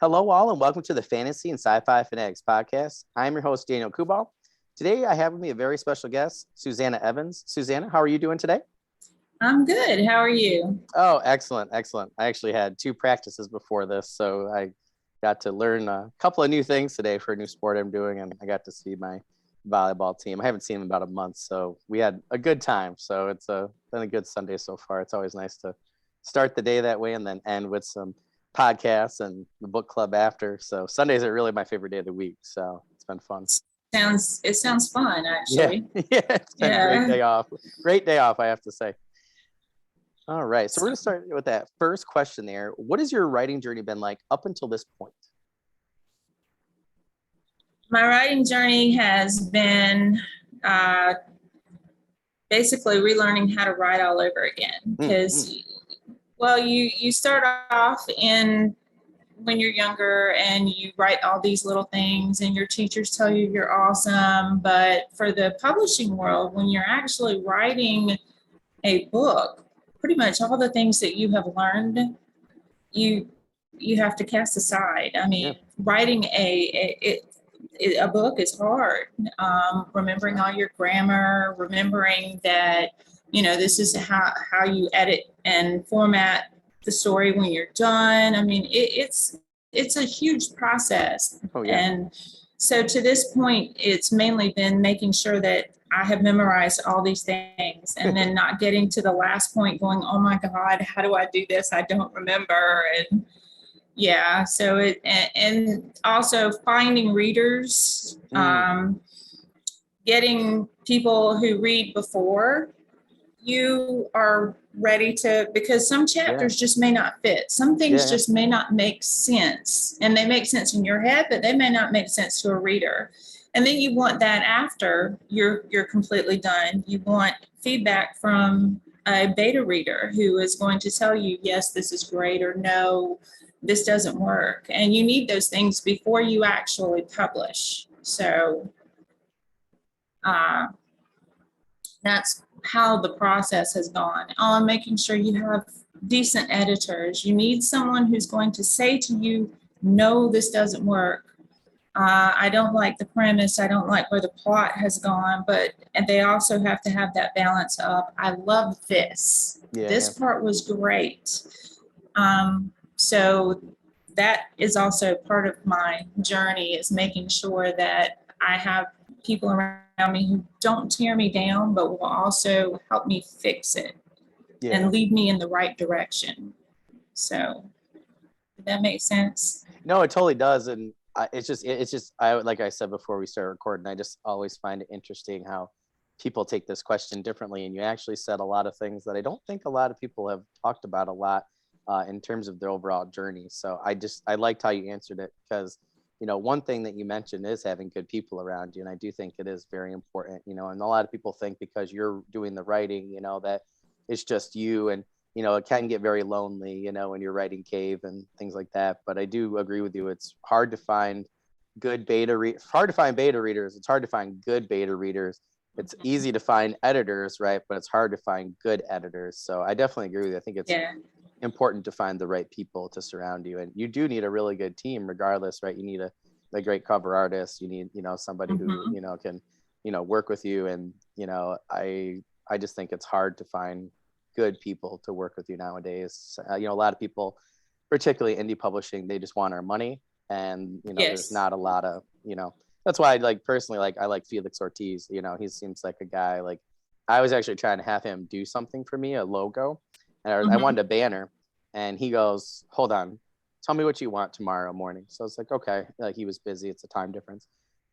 Hello, all, and welcome to the Fantasy and Sci-Fi Fanatics podcast. I'm your host, Daniel Coolbaugh. Today, I have with me a very special guest, Susanna Evans. Susanna, how are you doing today? I'm good. How are you? Oh, excellent, excellent. I actually had 2 practices before this, so I got to learn a couple of new things today for a new sport I'm doing, and I got to see my volleyball team. I haven't seen them in about a month, so we had a good time. So it's been a good Sunday so far. It's always nice to start the day that way and then end with some podcasts and the book club after. So Sundays are really my favorite day of the week. So it's been fun. It sounds fun, Yeah, actually. yeah, it's been a great Yeah. day off. Great day off, I have to say. All right, so we're gonna start with that first question there. What has your writing journey been like up until this point? My writing journey has been uh, basically relearning how to write all over again. Because, well, you start off in when you're younger and you write all these little things and your teachers tell you you're awesome. But for the publishing world, when you're actually writing a book, pretty much all the things that you have learned, you you have to cast aside. I mean, Yeah. writing a book is hard. Remembering all your grammar, remembering that this is how you edit and format the story when you're done. I mean, it's a huge process, Oh yeah. and so to this point, it's mainly been making sure that I have memorized all these things and then not getting to the last point going, oh my God, how do I do this? I don't remember. And yeah, so and also finding readers, getting people who read before you are ready to, because some Yeah. chapters just may not fit. Some things Yeah. just may not make sense, and they make sense in your head, but they may not make sense to a reader. And then you want that after you're completely done. You want feedback from a beta reader who is going to tell you, yes, this is great, or no, this doesn't work. And you need those things before you actually publish. So uh, that's how the process has gone. Making sure you have decent editors. You need someone who's going to say to you, no, this doesn't work. I don't like the premise. I don't like where the plot has gone, and they also have to have that balance of, I love this. Yeah. This part was great. So that is also part of my journey, is making sure that I have people around me who don't tear me down, but will also help me fix it Yeah. and lead me in the right direction. So did that make sense? No, it totally does, and it's just I like I said before we started recording. I just always find it interesting how people take this question differently, and you actually said a lot of things that I don't think a lot of people have talked about a lot in terms of their overall journey. So I liked how you answered it, because one thing that you mentioned is having good people around you, and I do think it is very important. And a lot of people think because you're doing the writing, that it's just you, and it can get very lonely, when you're writing cave and things like that. But I do agree with you. It's hard to find hard to find beta readers. It's hard to find good beta readers. It's easy to find editors, right? But it's hard to find good editors. So I definitely agree with you. I think it's important to find the right people to surround you. And you do need a really good team regardless, right? You need a great cover artist. You need, somebody who, can, work with you. And, I just think it's hard to find good people to work with you nowadays. A lot of people, particularly indie publishing, they just want our money, and there's not a lot of that's why I personally I like Felix Ortiz. He seems like a guy, like I was actually trying to have him do something for me, a logo, and I wanted a banner, and he goes, hold on, tell me what you want tomorrow morning. So I was like, okay. Like, he was busy, it's a time difference.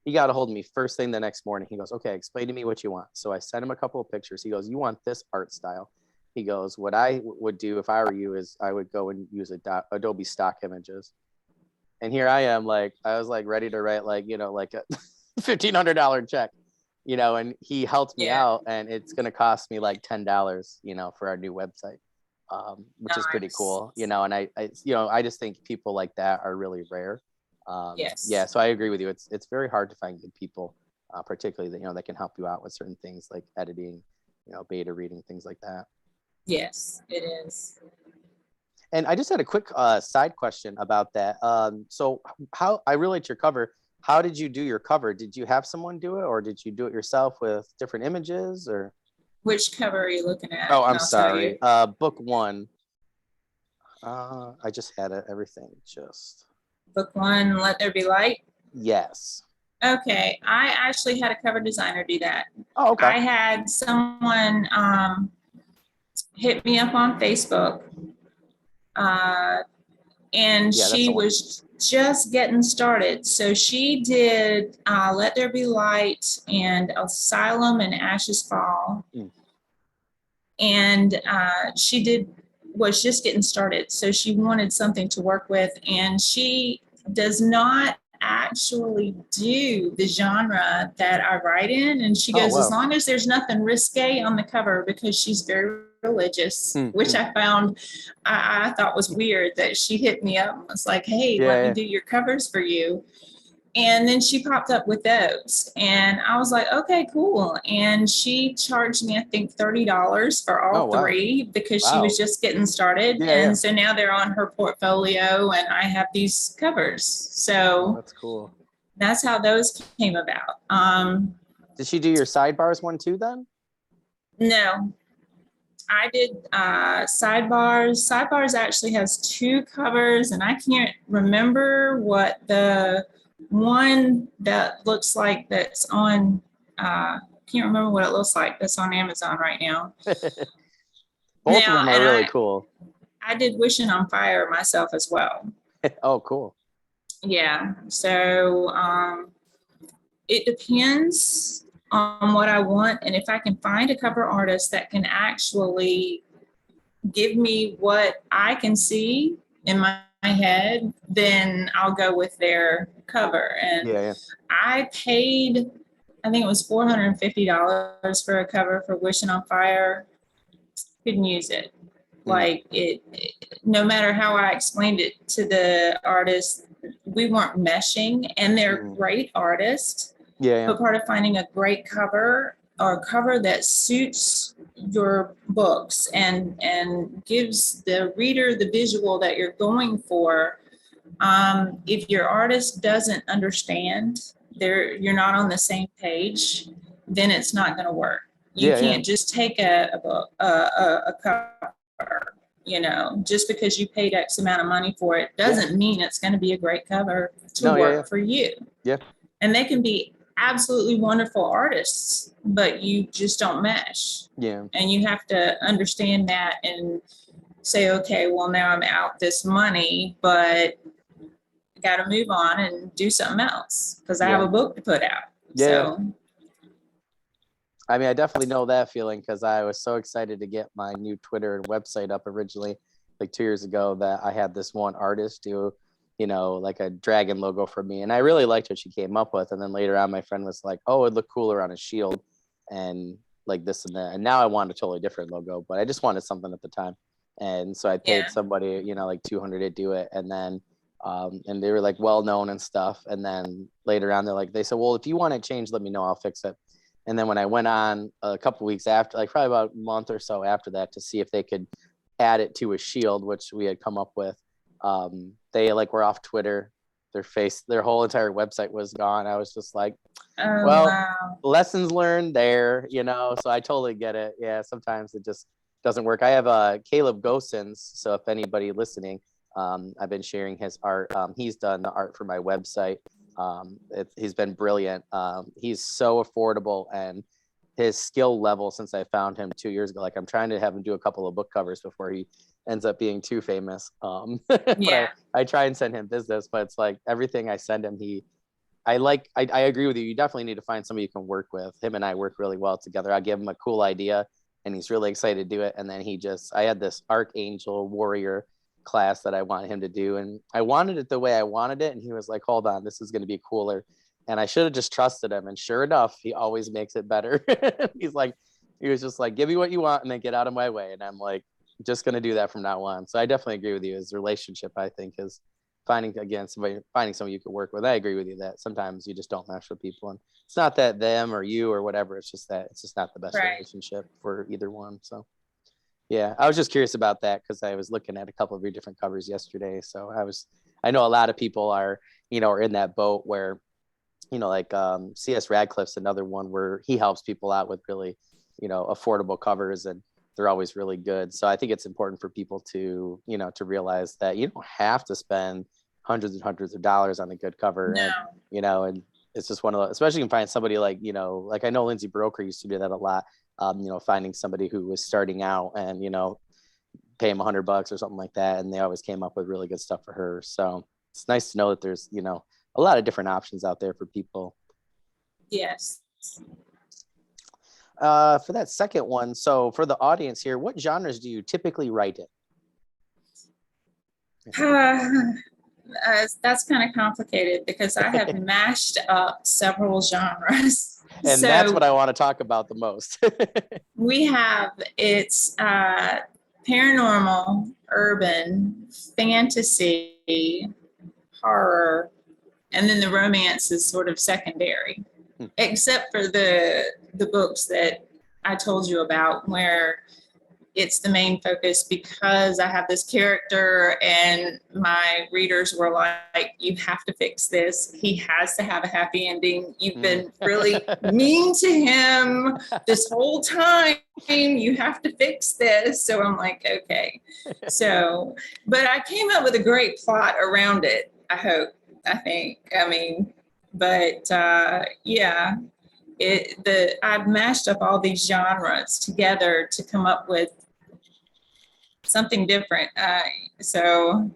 He got a hold of me first thing the next morning. He goes, okay, explain to me what you want. So I sent him a couple of pictures. He goes, you want this art style? He goes, what I would do if I were you is I would go and use Adobe stock images. And here I am, I was ready to write like a $1,500 check, and he helped me out, and it's going to cost me like $10, for our new website, which is pretty cool, and I just think people like that are really rare. Yeah, so I agree with you. It's very hard to find good people, particularly that can help you out with certain things like editing, beta reading, things like that. Yes, it is. And I just had a quick side question about that. So how I relate your cover. How did you do your cover? Did you have someone do it, or did you do it yourself with different images? Or Which cover are you looking at? oh, And I'm I'll tell sorry. you. Book one. I just had it. Everything just Book one, Let There Be Light. yes. Okay, I actually had a cover designer do that. Oh, okay. I had someone hit me up on Facebook, and Yeah, that's she the one. was just getting started. So she did Let There Be Light and Asylum and Ashes Fall. Mm. And she was just getting started. So she wanted something to work with, and she does not actually do the genre that I write in. And she Oh, goes, as wow. long as there's nothing risque on the cover, because she's very religious, Mm, which mm. I found I thought was weird that she hit me up and was like, hey, let me Yeah, do your covers for you. And then she popped up with those. And I was like, okay, cool. And she charged me, I think, $30 for oh, all wow. three because she was Wow. just getting started. Yeah. And so now they're on her portfolio and I have these covers. Oh, So that's cool. that's how those came about. Did she do your sidebars one too then? No, I did sidebars. Sidebars actually has two covers, and I can't remember what the one that looks like that's on. Can't remember what it looks like that's on Amazon right now. Both of Now, them are and really I cool. I did Wishing on Fire myself as well. Oh, cool. Yeah. So it depends on what I want, and if I can find a cover artist that can actually give me what I can see in my head, then I'll go with their cover. And Yeah, yeah. I paid, I think it was $450 for a cover for Wishing on Fire. Couldn't use it. Mm, Like no matter how I explained it to the artist, we weren't meshing, and they're mm. great artists. Yeah, yeah. But part of finding a great cover, or a cover that suits your books and gives the reader the visual that you're going for, if your artist doesn't understand, you're not on the same page, then it's not going to work. You Yeah, yeah. can't just take a cover, just because you paid X amount of money for it Yeah. doesn't mean it's going to be a great cover to No, yeah, yeah. work for you. Yeah. And they can be absolutely wonderful artists, but you just don't mesh. Yeah. And you have to understand that and say, okay, well, now I'm out this money, but I got to move on and do something else because I have Yeah. a book to put out. Yeah, yeah. So, I mean, I definitely know that feeling because I was so excited to get my new Twitter and website up originally, like 2 years ago, that I had this one artist do, like a dragon logo for me. And I really liked what she came up with. And then later on, my friend was like, oh, it'd look cooler on a shield and like this and that. And now I want a totally different logo, but I just wanted something at the time. And so I yeah. paid somebody, like 200 to do it. And then, and they were like well known and stuff. And then later on, they said, well, if you want it changed, let me know, I'll fix it. And then when I went on a couple weeks after, like probably about a month or so after that, to see if they could add it to a shield, which we had come up with, they were off Twitter. Their whole entire website was gone. I was just like, Oh, well, wow. lessons learned there, so I totally get it. Yeah, sometimes it just doesn't work. I have Caleb Gosens, so if anybody listening, I've been sharing his art. He's done the art for my website. He's been brilliant. He's so affordable, and his skill level since I found him 2 years ago, like I'm trying to have him do a couple of book covers before he ends up being too famous. But Yeah. I try and send him business, but it's like everything I send him, I agree with you. You definitely need to find somebody you can work with. Him and I work really well together. I give him a cool idea and he's really excited to do it. And then I had this Archangel Warrior class that I wanted him to do. And I wanted it the way I wanted it. And he was like, hold on, this is going to be cooler. And I should have just trusted him. And sure enough, he always makes it better. He was just like, give me what you want and then get out of my way. And I'm like, just going to do that from now on. So I definitely agree with you. His relationship, I think, is finding somebody you could work with. I agree with you that sometimes you just don't mesh with people, and it's not that them or you or whatever. It's just not the best Right. relationship for either one. So Yeah, I was just curious about that because I was looking at a couple of your different covers yesterday. So I know a lot of people are, are in that boat where, like C.S. Radcliffe's another one where he helps people out with really, affordable covers, and they're always really good. So I think it's important for people to, to realize that you don't have to spend hundreds and hundreds of dollars on a good cover. No. And it's just one of those, especially you can find somebody like, like I know Lindsay Broker used to do that a lot. Finding somebody who was starting out and, pay them $100 or something like that. And they always came up with really good stuff for her. So it's nice to know that there's, a lot of different options out there for people. Yes. For that second one, so for the audience here, what genres do you typically write in? That's kind of complicated because I have mashed up several genres. And that's what I want to talk about the most. It's paranormal, urban, fantasy, horror, and then the romance is sort of secondary, except for the books that I told you about where it's the main focus because I have this character and my readers were like, you have to fix this. He has to have a happy ending. You've been really mean to him this whole time. You have to fix this. So I'm like, okay. So, but I came up with a great plot around it. Yeah. I've mashed up all these genres together to come up with something different. I don't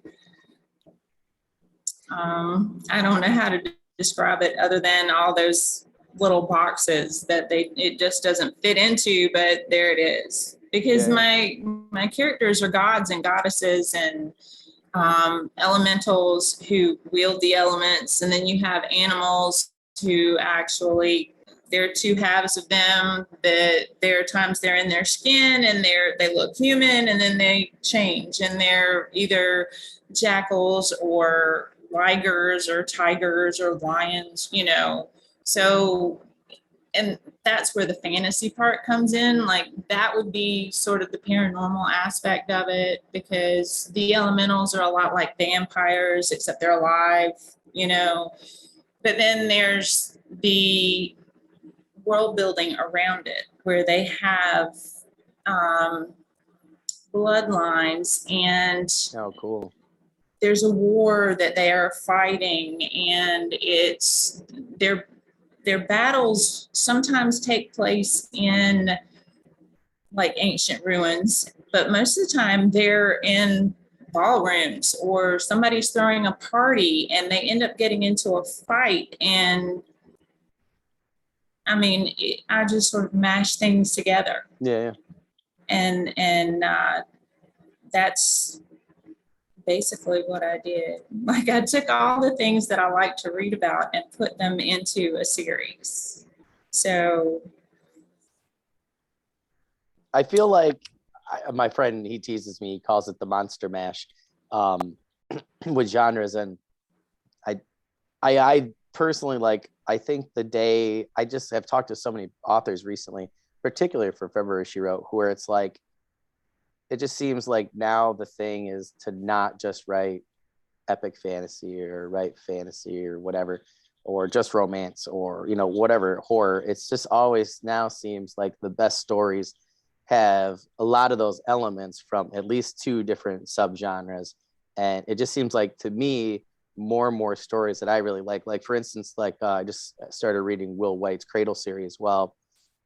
know how to describe it other than all those little boxes that it just doesn't fit into, but there it is. Because my characters are gods and goddesses and elementals who wield the elements, and then you have animals who actually, there are two halves of them. That there are times they're in their skin and they look human, and then they change and they're either jackals or ligers or tigers or lions, So, and that's where the fantasy part comes in. Like that would be sort of the paranormal aspect of it, because the elementals are a lot like vampires, except they're alive, But then there's the world building around it where they have bloodlines and cool. There's a war that they are fighting, and it's their battles sometimes take place in like ancient ruins, but most of the time they're in ballrooms or somebody's throwing a party and they end up getting into a fight. And I just sort of mash things together. Yeah. And that's basically what I did. Like I took all the things that I like to read about and put them into a series. So I feel like my friend, he teases me, he calls it the monster mash with genres. And I personally, like, I think I just have talked to so many authors recently, particularly for February She Wrote, where it's like, it just seems like now the thing is to not just write epic fantasy or write fantasy or whatever, or just romance or, whatever, horror. It's just always now seems like the best stories have a lot of those elements from at least two different subgenres. And it just seems like to me, more and more stories that I really like for instance, like I just started reading Will White's Cradle series. Well,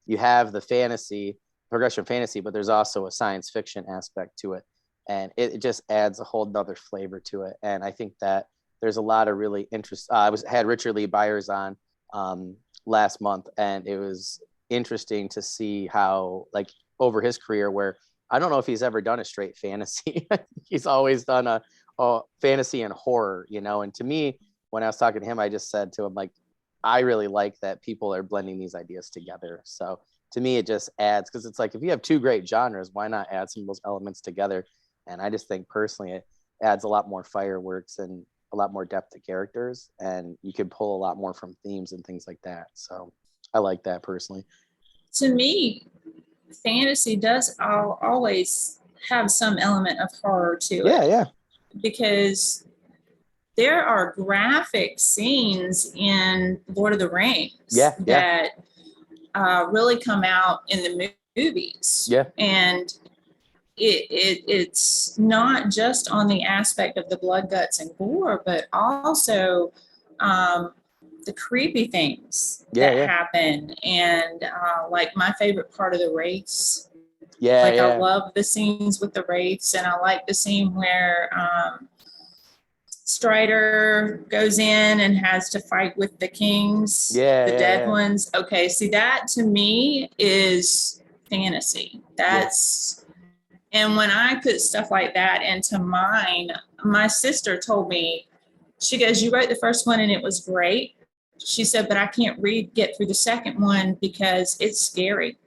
you have the progression fantasy, but there's also a science fiction aspect to it. And it just adds a whole nother flavor to it. And I think that there's a lot of really interest. Had Richard Lee Byers on last month, and it was interesting to see how, like, over his career, where I don't know if he's ever done a straight fantasy. He's always done a fantasy and horror, And to me, when I was talking to him, I just said to him, like, I really like that people are blending these ideas together. So to me, it just adds, because it's like, if you have two great genres, why not add some of those elements together? And I just think personally, it adds a lot more fireworks and a lot more depth to characters, and you can pull a lot more from themes and things like that. So I like that personally. to me, fantasy does always have some element of horror to it. Yeah. Because there are graphic scenes in Lord of the Rings that really come out in the movies. Yeah. And it's not just on the aspect of the blood, guts, and gore, but also the creepy things that happen. And like my favorite part of the wraiths. I love the scenes with the wraiths, and I like the scene where Strider goes in and has to fight with the kings, the dead ones. Okay, see, that to me is fantasy. That's and when I put stuff like that into mine, my sister told me, she goes, "You wrote the first one and it was great." She said, "But I can't get through the second one because it's scary."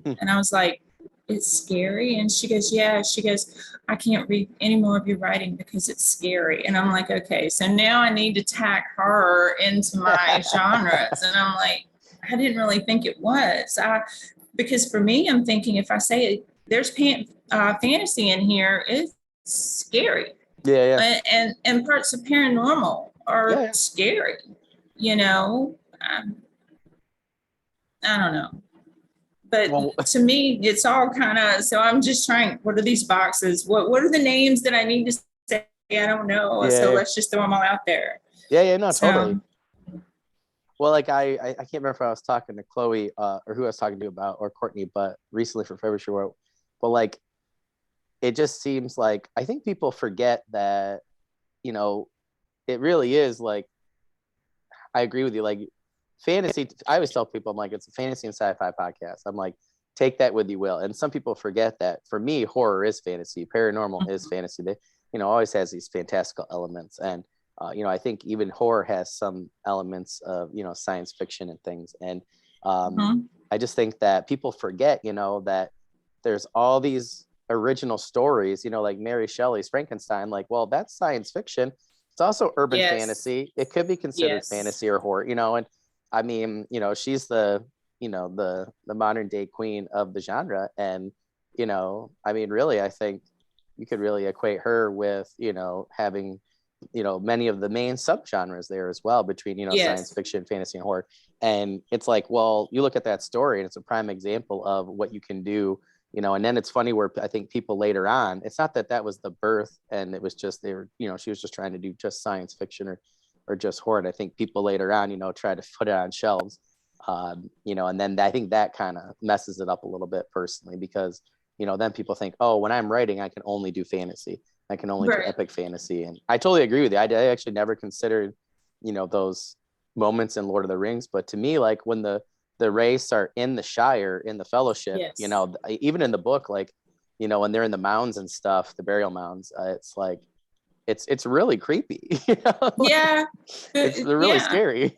And I was like, "It's scary?" And she goes, "Yeah." She goes, "I can't read any more of your writing because it's scary." And I'm like, okay, so now I need to tack horror into my genres. And I'm like, I didn't really think it was. Because for me, I'm thinking if I say there's fantasy in here, it's scary. And parts of paranormal are scary. You know, I don't know. But to me, it's all kind of, so I'm just trying, what are these boxes? What are the names that I need to say? I don't know. So let's just throw them all out there. Totally. Well, like I can't remember if I was talking to Chloe or who I was talking to about, or Courtney, but recently for February she wrote, but like, it just seems like, I think people forget that, you know, it really is like, I agree with you. Like fantasy, I always tell people, I'm like, it's a fantasy and sci-fi podcast. I'm like, take that with you will. And some people forget that for me, horror is fantasy, paranormal is fantasy. They, always has these fantastical elements. And, I think even horror has some elements of, science fiction and things. And I just think that people forget, that there's all these original stories, like Mary Shelley's Frankenstein, like, well, that's science fiction. It's also urban fantasy. It could be considered fantasy or horror, and I mean, she's the modern day queen of the genre. And, I mean, really, I think you could really equate her with, having, many of the main subgenres there as well between, science fiction, fantasy, and horror. And it's like, well, you look at that story and it's a prime example of what you can do, and then it's funny where I think people later on, it's not that was the birth and it was just, they were, she was just trying to do just science fiction or just horror. And I think people later on, try to put it on shelves, and then I think that kind of messes it up a little bit personally, because, then people think, oh, when I'm writing, I can only do fantasy. I can only do epic fantasy. And I totally agree with you. I actually never considered, those moments in Lord of the Rings. But to me, like when the Wraiths are in the Shire, in the Fellowship, even in the book, like, when they're in the mounds and stuff, the burial mounds, it's like, it's really creepy. They're really scary.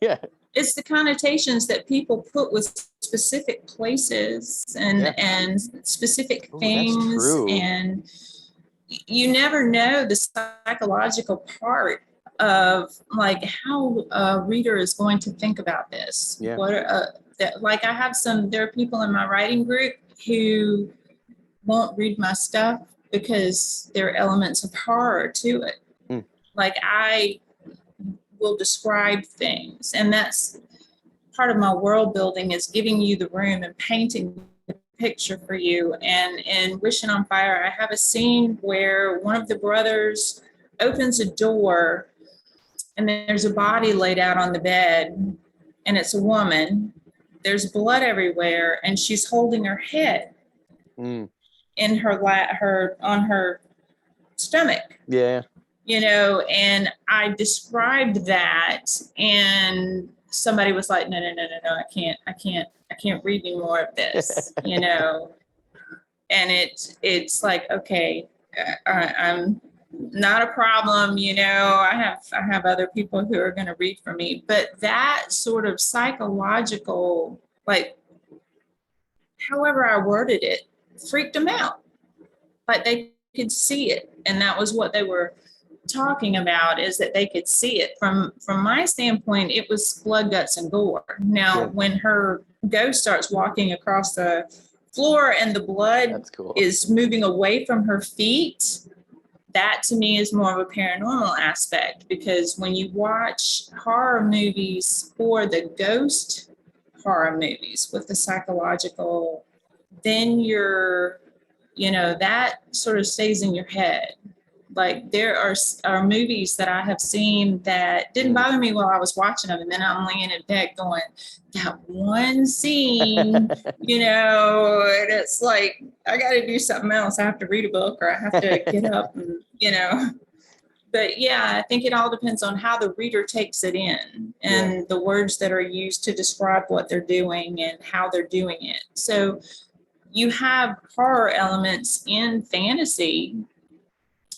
It's the connotations that people put with specific places and specific things. And you never know the psychological part of like how a reader is going to think about this. Like there are people in my writing group who won't read my stuff because there are elements of horror to it. Like I will describe things, and that's part of my world building, is giving you the room and painting the picture for you. And in Wishing on Fire, I have a scene where one of the brothers opens a door and there's a body laid out on the bed, and it's a woman. There's blood everywhere, and she's holding her head in her on her stomach. And I described that, and somebody was like, no, I can't read any more of this, and it's like, okay, I'm not a problem, I have other people who are going to read for me. But that sort of psychological, like, however I worded it, freaked them out. Like they could see it, and that was what they were talking about, is that they could see it. From my standpoint, it was blood, guts, and gore. Now when her ghost starts walking across the floor and the blood That's cool. is moving away from her feet, that to me is more of a paranormal aspect, because when you watch horror movies or the ghost horror movies with the psychological, then that sort of stays in your head. Like there are movies that I have seen that didn't bother me while I was watching them, and then I'm laying in bed going, that one scene, and it's like I got to do something else. I have to read a book, or I have to get up, and But yeah, I think it all depends on how the reader takes it in, and the words that are used to describe what they're doing and how they're doing it. So you have horror elements in fantasy.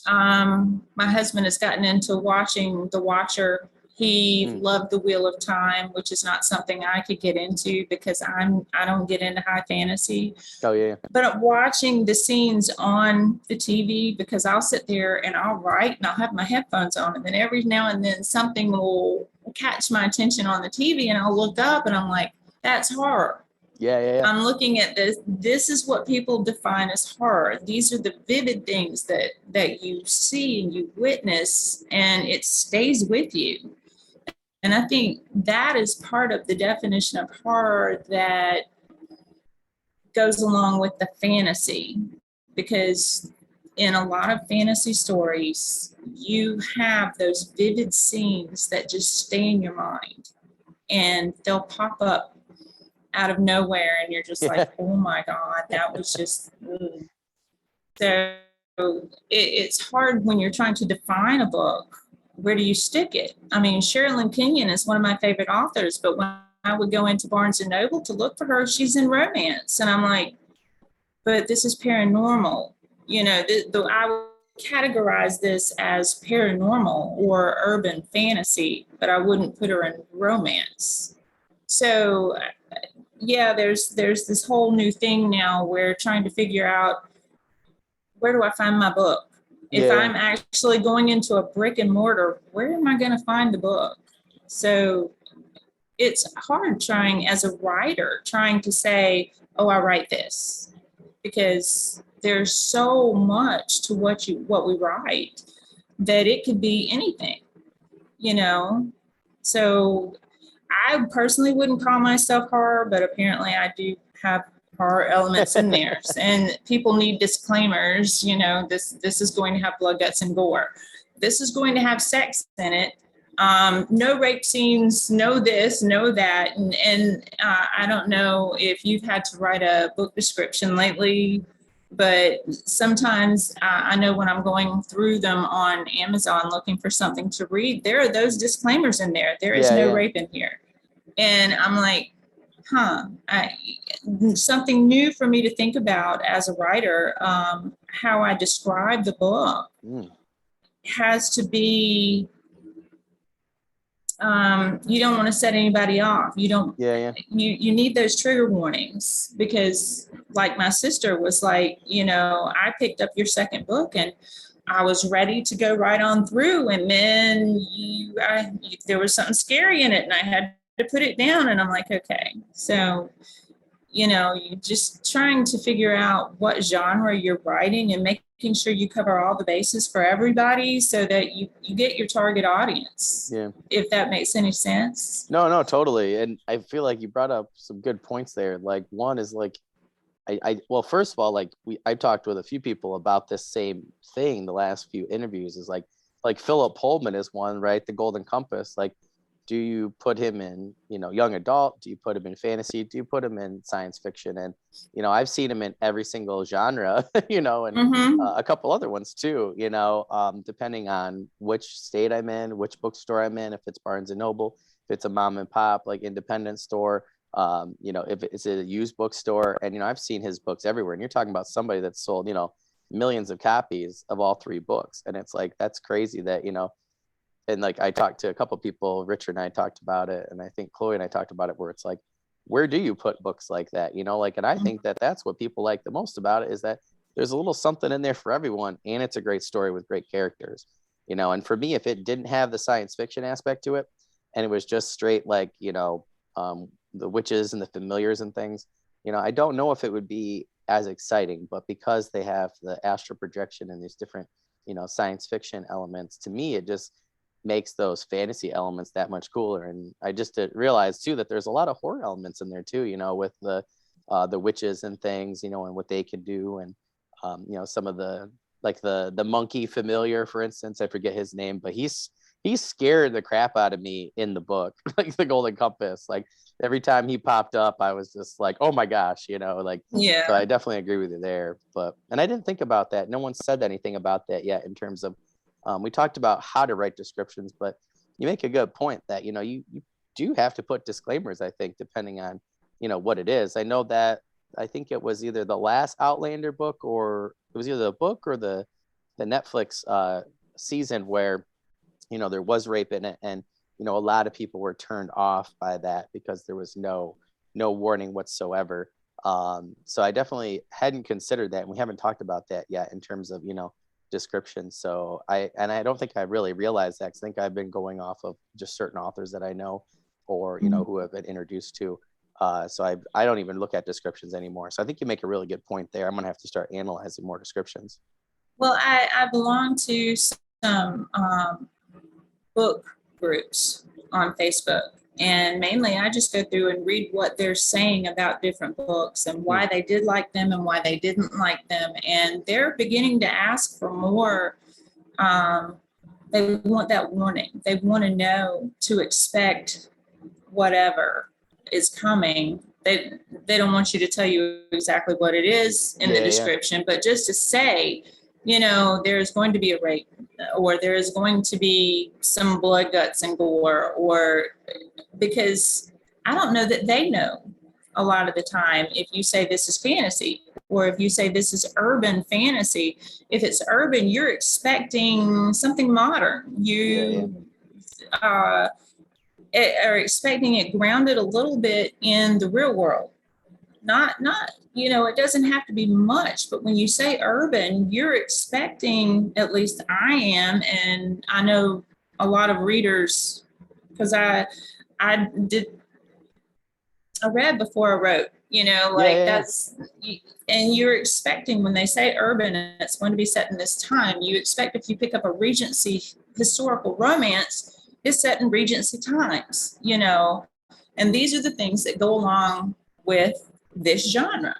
My husband has gotten into watching The Watcher. He loved The Wheel of Time, which is not something I could get into because I don't get into high fantasy. Oh yeah. But watching the scenes on the TV, because I'll sit there and I'll write and I'll have my headphones on, and then every now and then something will catch my attention on the TV, and I'll look up and I'm like, that's horror. Yeah. I'm looking at this. This is what people define as horror. These are the vivid things that you see and you witness, and it stays with you. And I think that is part of the definition of horror that goes along with the fantasy, because in a lot of fantasy stories, you have those vivid scenes that just stay in your mind, and they'll pop up out of nowhere, and you're just like, oh my God, that was just. So it's hard when you're trying to define a book. Where do you stick it? I mean, Sherilyn Kenyon is one of my favorite authors, but when I would go into Barnes and Noble to look for her, she's in romance, and I'm like, but this is paranormal. I would categorize this as paranormal or urban fantasy, but I wouldn't put her in romance. So yeah, there's this whole new thing now where trying to figure out, where do I find my book? If I'm actually going into a brick and mortar, where am I going to find the book? So it's hard as a writer, trying to say, oh, I write this, because there's so much to what we write that it could be anything, So I personally wouldn't call myself horror, but apparently I do have horror elements in there. And people need disclaimers, this is going to have blood, guts, and gore. This is going to have sex in it. No rape scenes, no this, no that. And I don't know if you've had to write a book description lately, but sometimes I know when I'm going through them on Amazon looking for something to read, there are those disclaimers in there. There is no rape in here. And I'm like, something new for me to think about as a writer. How I describe the book has to be, you don't want to set anybody off. You don't, you need those trigger warnings, because like my sister was like, I picked up your second book and I was ready to go right on through. And then there was something scary in it and I had to put it down, and I'm like, okay. So, you're just trying to figure out what genre you're writing and making sure you cover all the bases for everybody so that you get your target audience. Yeah. If that makes any sense. No, totally. And I feel like you brought up some good points there. Like one is like, well, first of all, like I talked with a few people about this same thing. The last few interviews is like Philip Pullman is one, right? The Golden Compass. Like, do you put him in, young adult? Do you put him in fantasy? Do you put him in science fiction? And, I've seen him in every single genre, and a couple other ones too, depending on which state I'm in, which bookstore I'm in, if it's Barnes and Noble, if it's a mom and pop, like independent store, if it's a used bookstore. And, I've seen his books everywhere. And you're talking about somebody that's sold, millions of copies of all three books. And it's like, that's crazy that, and like I talked to a couple of people, Richard and I talked about it, and I think Chloe and I talked about it, where it's like, where do you put books like that? And I think that that's what people like the most about it, is that there's a little something in there for everyone, and it's a great story with great characters, and for me, if it didn't have the science fiction aspect to it, and it was just straight like, the witches and the familiars and things, I don't know if it would be as exciting, but because they have the astral projection and these different, science fiction elements, to me, it just makes those fantasy elements that much cooler. And I just realized too that there's a lot of horror elements in there too, with the witches and things, and what they can do. And, some of the, like the monkey familiar, for instance, I forget his name, but he scared the crap out of me in the book, like the Golden Compass. Like every time he popped up, I was just like, oh my gosh, like, Yeah. so I definitely agree with you there. And I didn't think about that. No one said anything about that yet in terms of, we talked about how to write descriptions, but you make a good point that, you do have to put disclaimers, I think, depending on, what it is. I know that, I think it was either the last Outlander book, or it was either the book or the Netflix season where, there was rape in it. And, a lot of people were turned off by that because there was no warning whatsoever. So I definitely hadn't considered that. And we haven't talked about that yet in terms of, description. So I don't think I really realized that, 'cause I think I've been going off of just certain authors that I know, or, who have been introduced to. So I don't even look at descriptions anymore. So I think you make a really good point there. I'm going to have to start analyzing more descriptions. Well, I belong to some book groups on Facebook, and mainly I just go through and read what they're saying about different books and why they did like them and why they didn't like them. And they're beginning to ask for more. They want that warning. They want to know to expect whatever is coming. They don't want you to tell you exactly what it is in the description, but just to say, there's going to be a rape, or there is going to be some blood, guts, and gore, or because I don't know that they know a lot of the time if you say this is fantasy, or if you say this is urban fantasy. If it's urban, you're expecting something modern. You are expecting it grounded a little bit in the real world. Not, it doesn't have to be much, but when you say urban, you're expecting, at least I am, and I know a lot of readers, because I read before I wrote, that's, and you're expecting when they say urban, it's going to be set in this time. You expect if you pick up a Regency historical romance, it's set in Regency times, and these are the things that go along with this genre.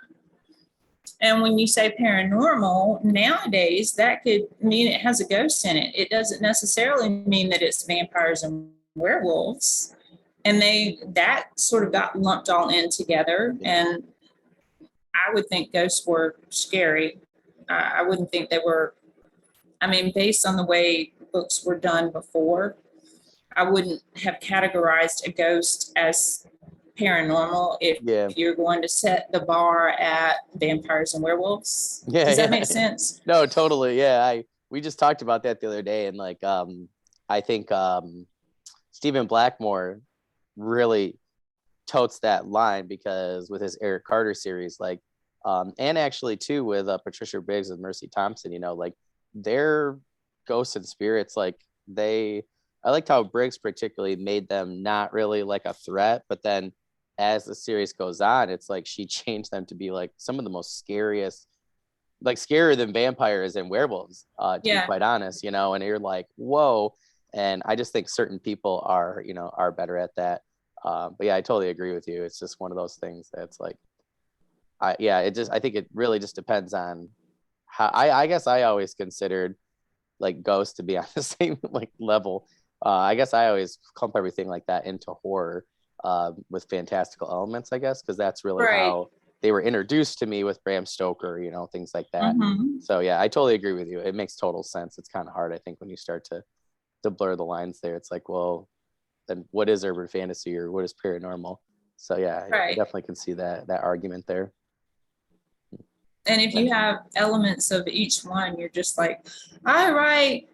And when you say paranormal nowadays, that could mean it has a ghost in it. It doesn't necessarily mean that it's vampires and werewolves. And that sort of got lumped all in together. And I would think ghosts were scary. I wouldn't think they were, based on the way books were done before, I wouldn't have categorized a ghost as paranormal if you're going to set the bar at vampires and werewolves. Does that make sense? No, totally. Yeah. We just talked about that the other day, and like I think Stephen Blackmore really totes that line, because with his Eric Carter series, like and actually too with Patricia Briggs and Mercy Thompson, like their ghosts and spirits, like I liked how Briggs particularly made them not really like a threat, but then as the series goes on, it's like she changed them to be like some of the most scariest, like scarier than vampires and werewolves, to be quite honest, and you're like, whoa. And I just think certain people are better at that. But yeah, I totally agree with you. It's just one of those things that's like, I think it really just depends on how, I guess I always considered like ghosts to be on the same like level. I guess I always clump everything like that into horror, with fantastical elements, I guess, because that's really how they were introduced to me with Bram Stoker, things like that. Mm-hmm. So yeah, I totally agree with you. It makes total sense. It's kind of hard, I think, when you start to blur the lines there. It's like, well, then what is urban fantasy or what is paranormal? So yeah, I definitely can see that argument there. And if you have elements of each one, you're just like, all right,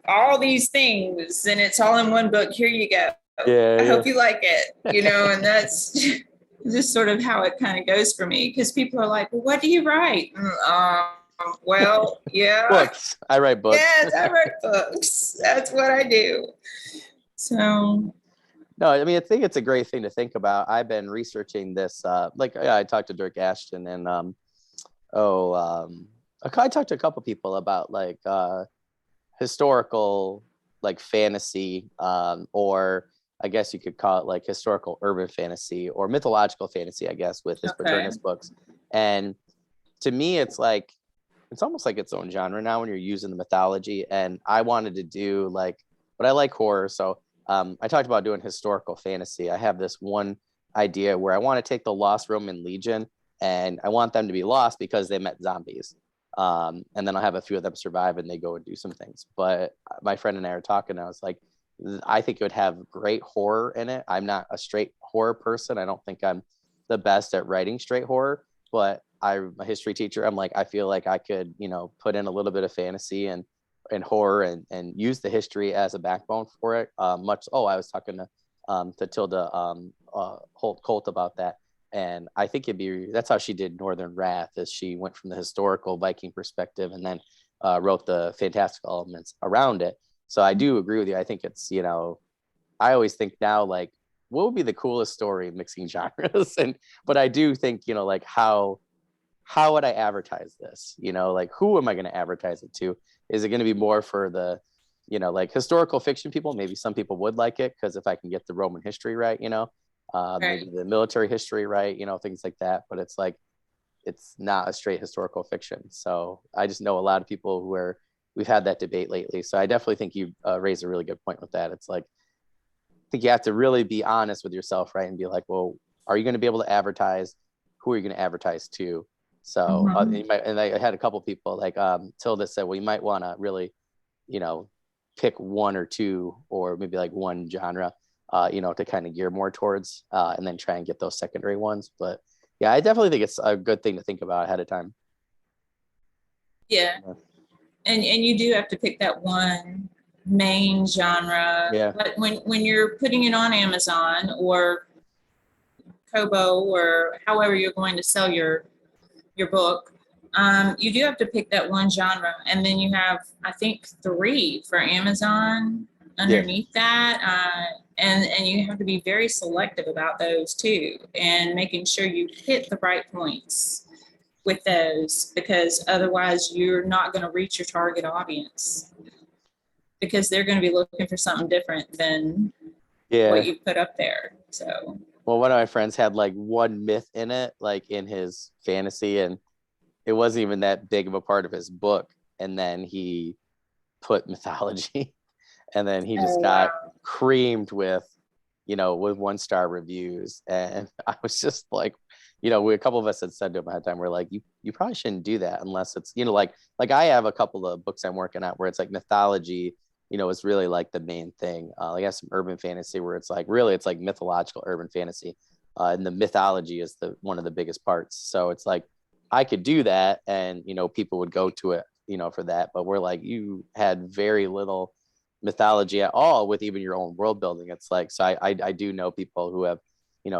all these things, and it's all in one book. Here you go. I hope you like it, and that's just sort of how it kind of goes for me, because people are like, well, what do you write? Well, books. I write books. Yes, I write books. That's what I do. So No, I mean, I think it's a great thing to think about. I've been researching this. I talked to Dirk Ashton and oh, I talked to a couple people about like historical like fantasy, or I guess you could call it like historical urban fantasy or mythological fantasy, I guess, with his Okay. Paternus books. And to me, it's like it's almost like its own genre now when you're using the mythology. And I wanted to do like, but I like horror, so I talked about doing historical fantasy. I have this one idea where I want to take the Lost Roman Legion and I want them to be lost because they met zombies. And then I'll have a few of them survive and they go and do some things. But my friend and I are talking. I was like, I think it would have great horror in it. I'm not a straight horror person. I don't think I'm the best at writing straight horror, but I'm a history teacher. I'm like, I feel like I could, put in a little bit of fantasy and horror and use the history as a backbone for it. I was talking to Tilda Holt about that. And I think that's how she did Northern Wrath, is she went from the historical Viking perspective and then wrote the fantastical elements around it. So I do agree with you. I think it's, I always think now, like, what would be the coolest story mixing genres? But I do think, like how would I advertise this? Like who am I going to advertise it to? Is it going to be more for the, like historical fiction people? Maybe some people would like it because if I can get the Roman history right, maybe the military history right, things like that. But it's like, it's not a straight historical fiction. So I just know a lot of people we've had that debate lately. So I definitely think you raised a really good point with that. It's like, I think you have to really be honest with yourself, right? And be like, well, are you going to be able to advertise? Who are you going to advertise to? So, and I had a couple people like Tilda said, well, you might want to really, pick one or two, or maybe like one genre, to kind of gear more towards, and then try and get those secondary ones. But yeah, I definitely think it's a good thing to think about ahead of time. Yeah. And you do have to pick that one main genre. Yeah. But when you're putting it on Amazon or Kobo or however you're going to sell your book, you do have to pick that one genre, and then you have, I think, 3 for Amazon underneath that, and you have to be very selective about those too, and making sure you hit the right points with those, because otherwise you're not going to reach your target audience, because they're going to be looking for something different than what you put up there. So, well, one of my friends had like one myth in it, like in his fantasy, and it wasn't even that big of a part of his book. And then he put mythology, and then he just got creamed with 1-star reviews. And I was just like, a couple of us had said to him at the time, we're like, you probably shouldn't do that unless it's, like I have a couple of books I'm working at where it's like mythology, is really like the main thing. Like I have some urban fantasy where it's like, really, it's like mythological urban fantasy. And the mythology is one of the biggest parts. So it's like, I could do that and, people would go to it, for that. But we're like, you had very little mythology at all with even your own world building. It's like, so I do know people who have,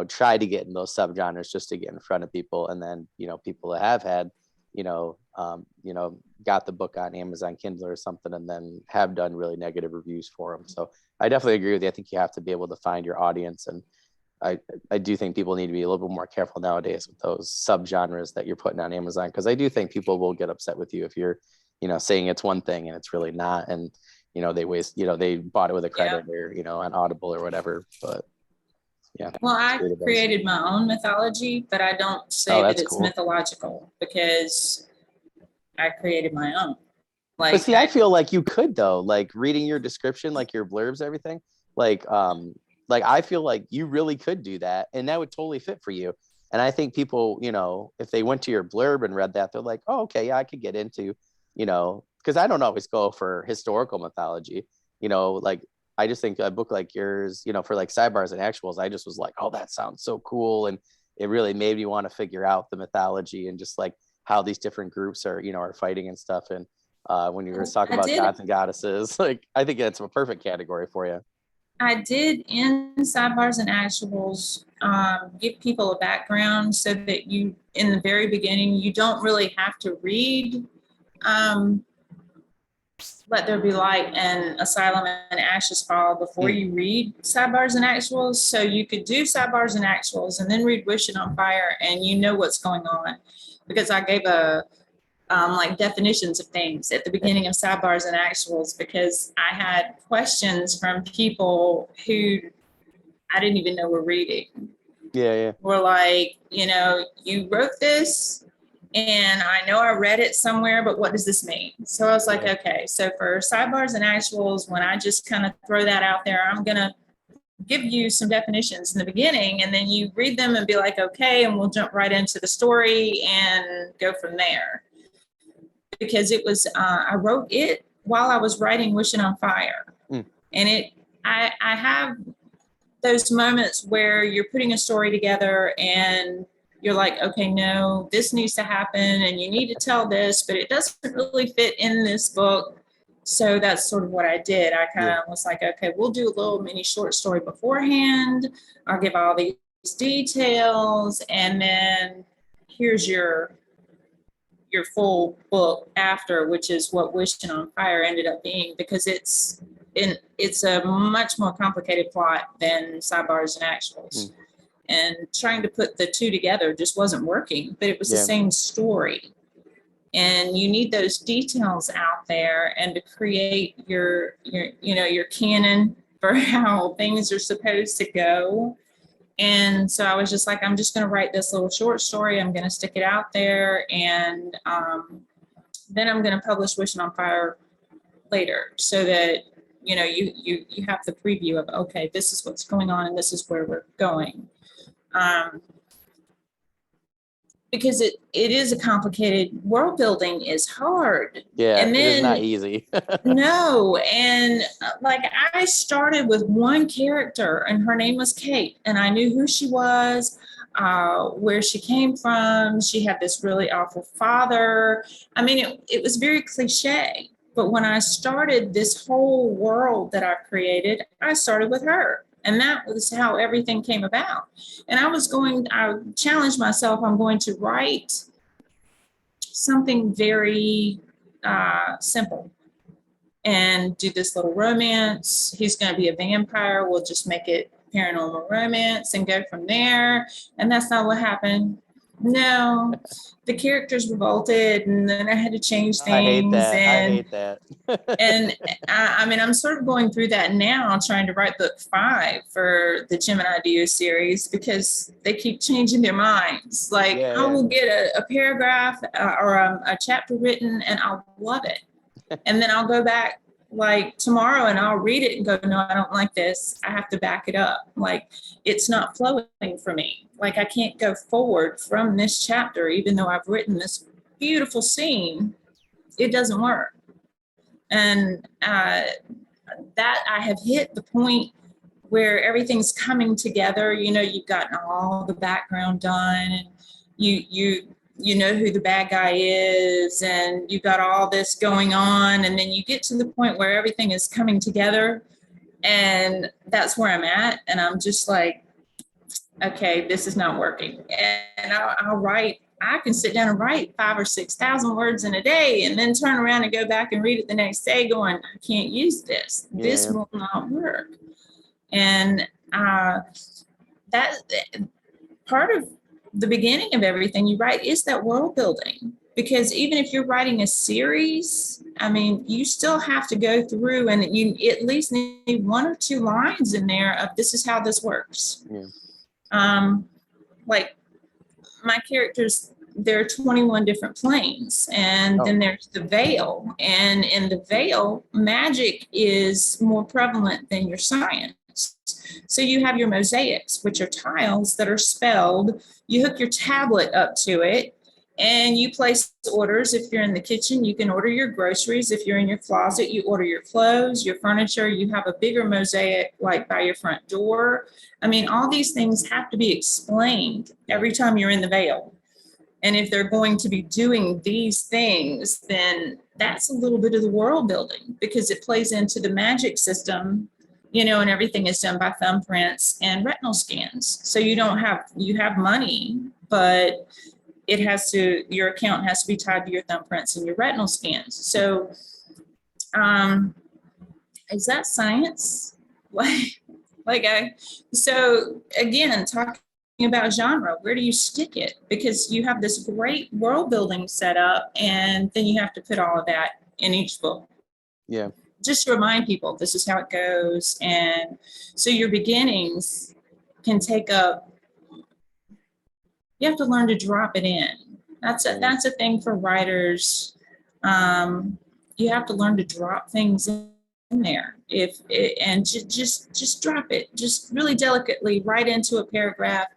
tried to get in those subgenres just to get in front of people. And then, people that have had, got the book on Amazon Kindle or something, and then have done really negative reviews for them. So I definitely agree with you. I think you have to be able to find your audience. And I do think people need to be a little bit more careful nowadays with those subgenres that you're putting on Amazon, because I do think people will get upset with you if you're, saying it's one thing and it's really not. And, they waste, they bought it with a credit or, on Audible or whatever. But yeah. Well, I created my own mythology, but I don't say that it's cool. mythological because I created my own. Like, but see, I feel like you could though, like reading your description, like your blurbs, everything, like I feel like you really could do that, and that would totally fit for you. And I think people, if they went to your blurb and read that, they're like, oh, okay, yeah, I could get into, because I don't always go for historical mythology, like I just think a book like yours, for like sidebars and actuals, I just was like, oh, that sounds so cool. And it really made me want to figure out the mythology and just like how these different groups are, are fighting and stuff. And when you were talking about gods and goddesses, like I think that's a perfect category for you. I did in sidebars and actuals give people a background so that you, in the very beginning, you don't really have to read Let There Be Light and Asylum and Ashes Fall before you read Sidebars and Actuals. So you could do Sidebars and Actuals and then read Wishing on Fire, and you know what's going on. Because I gave like definitions of things at the beginning of Sidebars and Actuals, because I had questions from people who I didn't even know were reading. Yeah. Were like, you wrote this, and I know I read it somewhere, but what does this mean? So I was like, okay, so for Sidebars and Actuals, when I just kind of throw that out there, I'm going to give you some definitions in the beginning, and then you read them and be like, okay, and we'll jump right into the story and go from there. Because it was, I wrote it while I was writing Wishing on Fire. And I have those moments where you're putting a story together and you're like, okay, no, this needs to happen and you need to tell this, but it doesn't really fit in this book. So that's sort of what I did. I kind of was like, okay, we'll do a little mini short story beforehand. I'll give all these details, and then here's your full book after, which is what Wishing on Fire ended up being, because it's a much more complicated plot than Sidebars and Actuals. And trying to put the two together just wasn't working, but it was the same story. And you need those details out there and to create your canon for how things are supposed to go. And so I was just like, I'm just going to write this little short story. I'm going to stick it out there. And then I'm going to publish Wishing on Fire later, so that, you have the preview of, okay, this is what's going on and this is where we're going. Because it is a complicated, world building is hard. Yeah, and then, it is not easy. No. And like, I started with one character and her name was Kate, and I knew who she was, where she came from. She had this really awful father. I mean, it was very cliche. But when I started this whole world that I've created, I started with her. And that was how everything came about. And I challenged myself, I'm going to write something very simple and do this little romance. He's going to be a vampire. We'll just make it paranormal romance and go from there. And that's not what happened. No, the characters revolted, and then I had to change things. I hate that. And I mean, I'm sort of going through that now, trying to write book 5 for the Gemini Dio series, because they keep changing their minds. Like, I will get a paragraph or a chapter written, and I'll love it. And then I'll go back like tomorrow and I'll read it and go, no, I don't like this. I have to back it up. Like, it's not flowing for me. Like, I can't go forward from this chapter, even though I've written this beautiful scene. It doesn't work. And that I have hit the point where everything's coming together. You've gotten all the background done, and you know who the bad guy is, and you got all this going on, and then you get to the point where everything is coming together, and that's where I'm at. And I'm just like, okay, this is not working. And I'll write. I can sit down and write 5,000 or 6,000 words in a day, and then turn around and go back and read it the next day going, I can't use this. This will not work. And that part of the beginning of everything you write is that world building. Because even if you're writing a series, I mean, you still have to go through, and you at least need 1 or 2 lines in there of, this is how this works. Like, my characters, there are 21 different planes, and then there's the veil, and in the veil, magic is more prevalent than your science. So you have your mosaics, which are tiles that are spelled. You hook your tablet up to it, and you place orders. If you're in the kitchen, you can order your groceries. If you're in your closet, you order your clothes, your furniture. You have a bigger mosaic like by your front door. I mean, all these things have to be explained every time you're in the veil. And if they're going to be doing these things, then that's a little bit of the world building, because it plays into the magic system, and everything is done by thumbprints and retinal scans. So you have money, but your account has to be tied to your thumbprints and your retinal scans. So Is that science? So again, talking about genre, where do you stick it? Because you have this great world building set up, and then you have to put all of that in each book. Yeah. Just to remind people, this is how it goes. And so your beginnings can take up, you have to learn to drop it in. That's a thing for writers. You have to learn to drop things in there and just drop it, just really delicately right into a paragraph,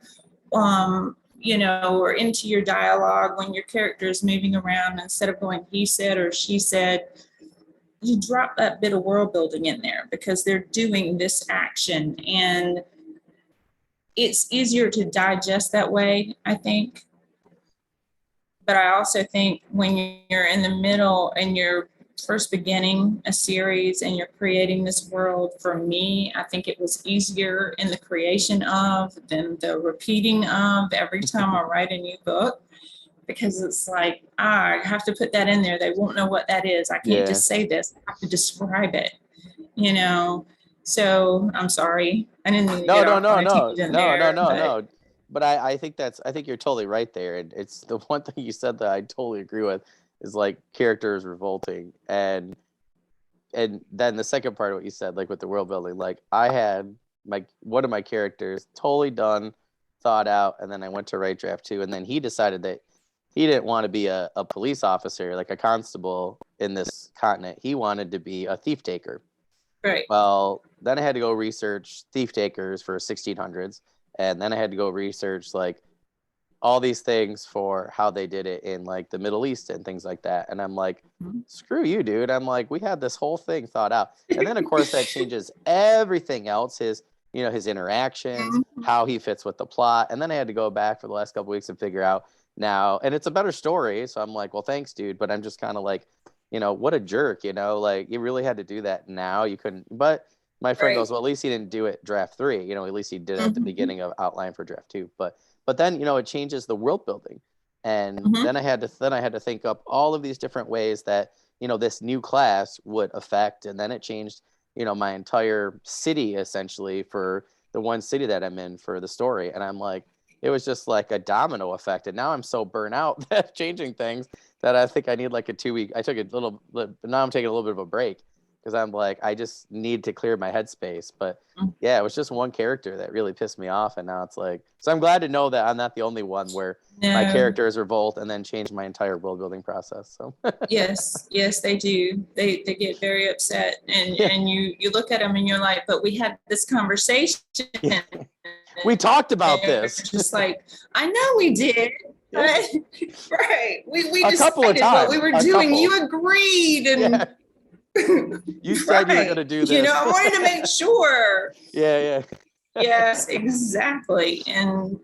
or into your dialogue when your character is moving around. Instead of going he said or she said, you drop that bit of world building in there because they're doing this action, and it's easier to digest that way, I think. But I also think when you're in the middle and you're first beginning a series and you're creating this world, for me, I think it was easier in the creation of than the repeating of every time I write a new book, because it's like, I have to put that in there. They won't know what that is. I can't just say this. I have to describe it, So I'm sorry. I didn't mean to get off on a tangent there. No. But I think you're totally right there. And it's the one thing you said that I totally agree with is like character is revolting. And then the second part of what you said, like with the world building, like I had one of my characters totally done, thought out, and then I went to write draft 2, and then he decided that he didn't want to be a police officer, like a constable in this continent. He wanted to be a thief taker. Right. Well, then I had to go research thief takers for 1600s. And then I had to go research like all these things for how they did it in like the Middle East and things like that. And I'm like, screw you, dude. I'm like, we had this whole thing thought out. And then of course that changes everything else, his interactions, how he fits with the plot. And then I had to go back for the last couple of weeks and figure out now, and it's a better story. So I'm like, well, thanks, dude. But I'm just kind of like, what a jerk, like you really had to do that now. You couldn't, but my friend goes, well, at least he didn't do it draft 3. At least he did it at the beginning of outline for draft 2. But then, it changes the world building. And then I had to think up all of these different ways that, this new class would affect. And then it changed, my entire city essentially for the one city that I'm in for the story. And I'm like, it was just like a domino effect. And now I'm so burnt out that changing things that I think I need like a 2-week. I took a little, but now I'm taking a little bit of a break. Because I'm like, I just need to clear my headspace. But yeah, it was just one character that really pissed me off. And now it's like, so I'm glad to know that I'm not the only one where my characters revolt and then change my entire world building process. So yes, they do. They get very upset. And you look at them and you're like, but we had this conversation. Yeah. We talked about this. Just like, I know we did. Right. We a couple of times. What we were doing. You agreed. And you said you were going to do this. I wanted to make sure. Yeah. Yes, exactly. And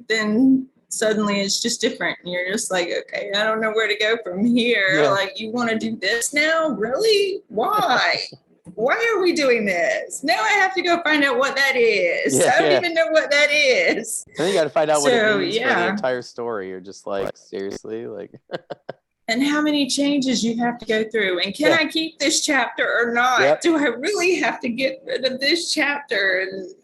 then suddenly it's just different. And you're just like, okay, I don't know where to go from here. Yeah. Like, you want to do this now? Really? Why? Why are we doing this? Now I have to go find out what that is. Yeah, I don't even know what that is. Then you got to find out what it means for the entire story. You're just like, seriously? Like... And how many changes you have to go through, and can I keep this chapter or not? Yep. Do I really have to get rid of this chapter? And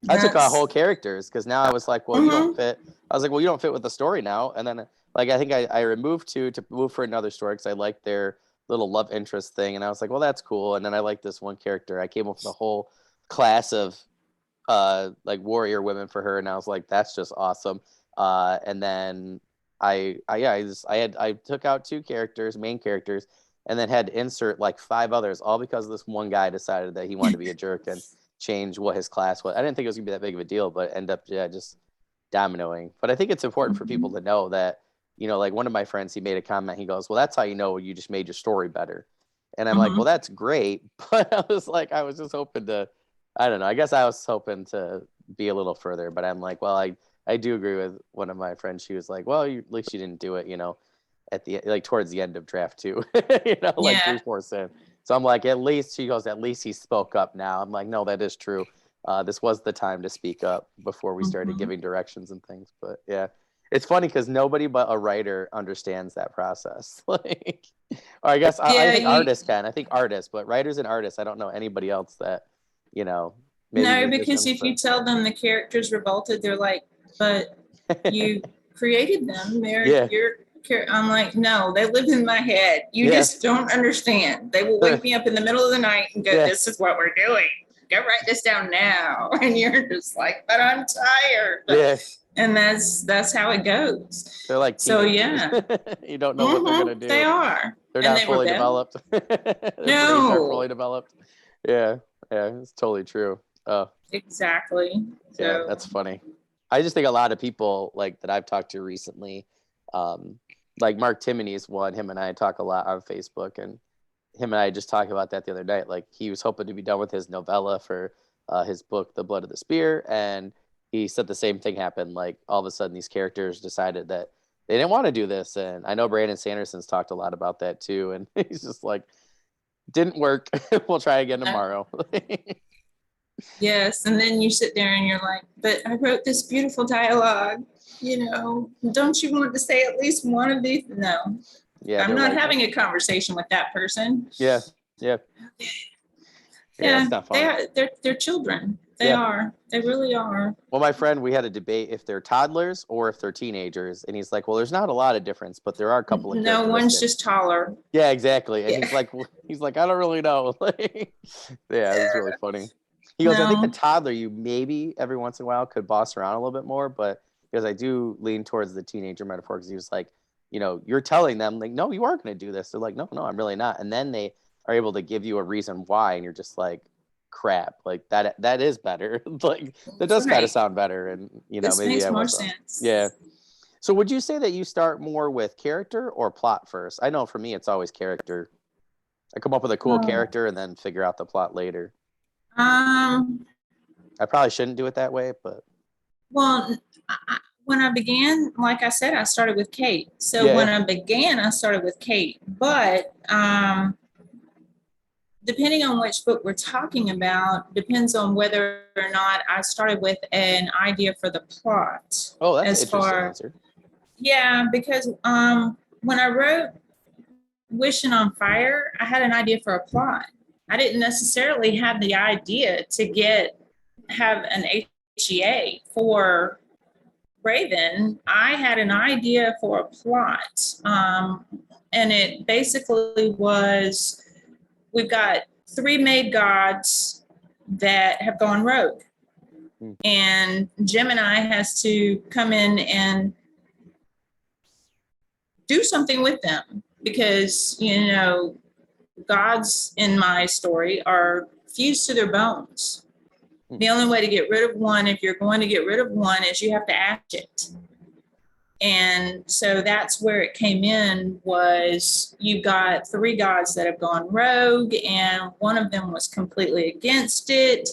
I took out whole characters because now I was like, well, you don't fit. I was like, well, you don't fit with the story now. And then like, I think I removed 2 to move for another story because I liked their little love interest thing. And I was like, well, that's cool. And then I liked this one character. I came up with a whole class of like warrior women for her. And I was like, that's just awesome. And then I took out 2 characters, main characters, and then had to insert like 5 others, all because this one guy decided that he wanted to be a jerk and change what his class was. I didn't think it was gonna be that big of a deal, but end up just dominoing. But I think it's important for people to know that, like one of my friends, he made a comment. He goes, well, that's how you know you just made your story better. And I'm like, well, that's great. But I was just hoping to, I don't know. I guess I was hoping to be a little further, but I'm like, well, I do agree with one of my friends. She was like, well, at least you didn't do it, at the, like towards the end of draft 2, like 3/4 in. So I'm like, at least he spoke up now. I'm like, no, that is true. This was the time to speak up before we started giving directions and things. But yeah. It's funny because nobody but a writer understands that process. Like, or I guess I Yeah, think artists can. I think artists, but writers and artists, I don't know anybody else that, you know, maybe no, because musicians. if you tell them the character's revolted, they're like, but you created them. Yeah, I'm like, no, they live in my head. You yeah, just don't understand. They will wake me up in the middle of the night and go, yeah, this is what we're doing. Go write this down now. And you're just like, but I'm tired. yeah. And that's how it goes. They're like So teenagers. yeah, You don't know what they're gonna they do. are. They're And not they fully rebel. developed. Their brains aren't fully No, developed. Yeah, yeah, it's totally true. Oh, exactly. yeah, So that's funny. I just think a lot of people like that I've talked to recently, um, like Mark Timoney is one. Him and I talk a lot on Facebook, and him and I just talked about that the other night. Like he was hoping to be done with his novella for his book, The Blood of the Spear, and he said the same thing happened. Like all of a sudden, these characters decided that they didn't want to do this, and I know Brandon Sanderson's talked a lot about that too. And he's just like, didn't work. We'll try again tomorrow. yes, and then you sit there and you're like, but I wrote this beautiful dialogue. Don't you want to say at least one of these? No, Yeah, I'm they're not like, having a conversation with that person. yeah, yeah, yeah. Yeah, It's not fun. they're children. They Yeah. are. They really are. Well, my friend, we had a debate if they're toddlers or if they're teenagers, and he's like, "Well, there's not a lot of difference, but there are a couple of No characteristics." one's just taller. Yeah, exactly. And Yeah. he's like, "I don't really know." Yeah, it's really funny. He goes, "I think the No, toddler, you maybe every once in a while could boss around a little bit more, but because I do lean towards the teenager metaphor, because he was like, you're telling them like, no, you aren't going to do this. They're like, no, no, I'm really not, and then they are able to give you a reason why, and you're just like, crap, like that is better. Like that that's does kind of right. sound better, and This maybe makes I more was wrong. sense. Yeah. So would you say that you start more with character or plot first? I know for me, it's always character. I come up with a cool Oh. character and then figure out the plot later. Um, I probably shouldn't do it that way, but well, when I began, like I said, I started with Kate. So yeah, when yeah. I began, I started with Kate. But depending on which book we're talking about, depends on whether or not I started with an idea for the plot. Oh, that's an As interesting far, answer. yeah, because when I wrote Wishing on Fire, I had an idea for a plot. I didn't necessarily have the idea to have an HEA for Raven. I had an idea for a plot. And it basically was, we've got three maid gods that have gone rogue. Hmm. And Gemini has to come in and do something with them because, gods in my story are fused to their bones. The only way to get rid of one, if you're going to get rid of one, is you have to ash it. And so that's where it came in, was you've got three gods that have gone rogue, and one of them was completely against it.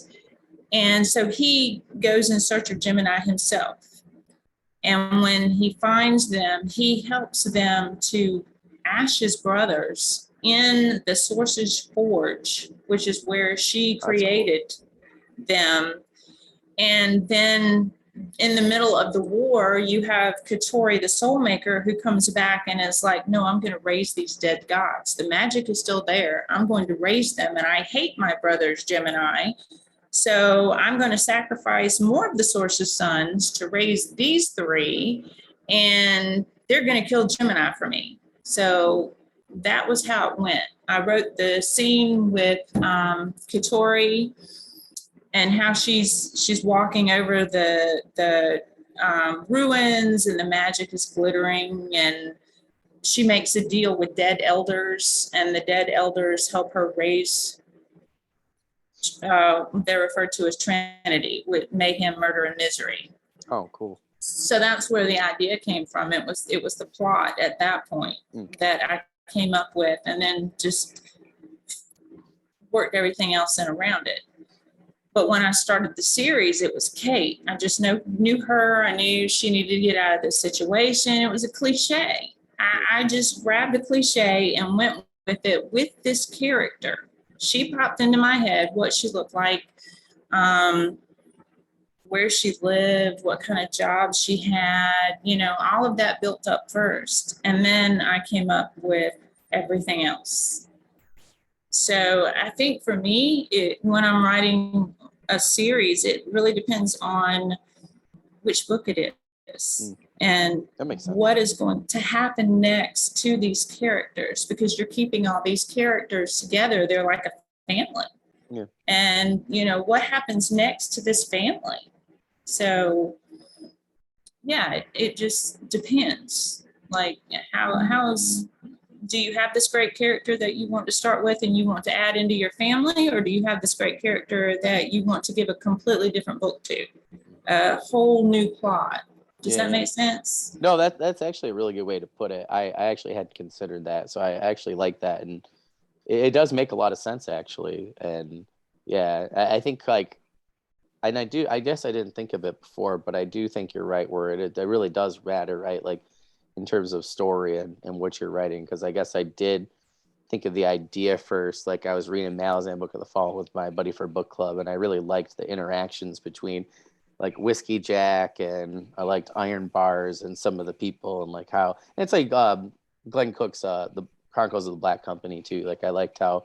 And so he goes in search of Gemini himself. And when he finds them, he helps them to ash his brothers in the Sorcerer's Forge, which is where she created them. And then in the middle of the war, you have Katori, the soul maker, who comes back and is like, no, I'm going to raise these dead gods. The magic is still there. I'm going to raise them. And I hate my brothers, Gemini. So I'm going to sacrifice more of the Sorcerer's Sons to raise these three. And they're going to kill Gemini for me. So that was how it went. I wrote the scene with Katori and how she's walking over the ruins, and the magic is glittering, and she makes a deal with dead elders, and the dead elders help her raise. They're referred to as Trinity, with mayhem, murder, and misery. Oh, cool. So that's where the idea came from. It was the plot at that point that I came up with, and then just worked everything else in around it. But when I started the series, it was Kate. I just knew her. I knew she needed to get out of this situation. It was a cliche. I just grabbed a cliche and went with it with this character. She popped into my head, what she looked like. where she lived, what kind of job she had, all of that built up first. And then I came up with everything else. So I think for me, when I'm writing a series, it really depends on which book it is and That makes sense. what is going to happen next to these characters, because you're keeping all these characters together. They're like a family. Yeah. And, what happens next to this family? So, yeah, it just depends. Like, do you have this great character that you want to start with and you want to add into your family, or do you have this great character that you want to give a completely different book to, a whole new plot? Does that make sense? No, that's actually a really good way to put it. I actually had considered that, so I actually like that, and it does make a lot of sense actually. And yeah, I think like, and I guess I didn't think of it before, but I do think you're right where it really does matter, right? Like in terms of story and what you're writing, because I guess I did think of the idea first. Like I was reading Malazan Book of the Fall with my buddy for book club, and I really liked the interactions between like Whiskey Jack, and I liked Iron Bars and some of the people, and like how and it's like Glenn Cook's the Chronicles of the Black Company too. Like I liked how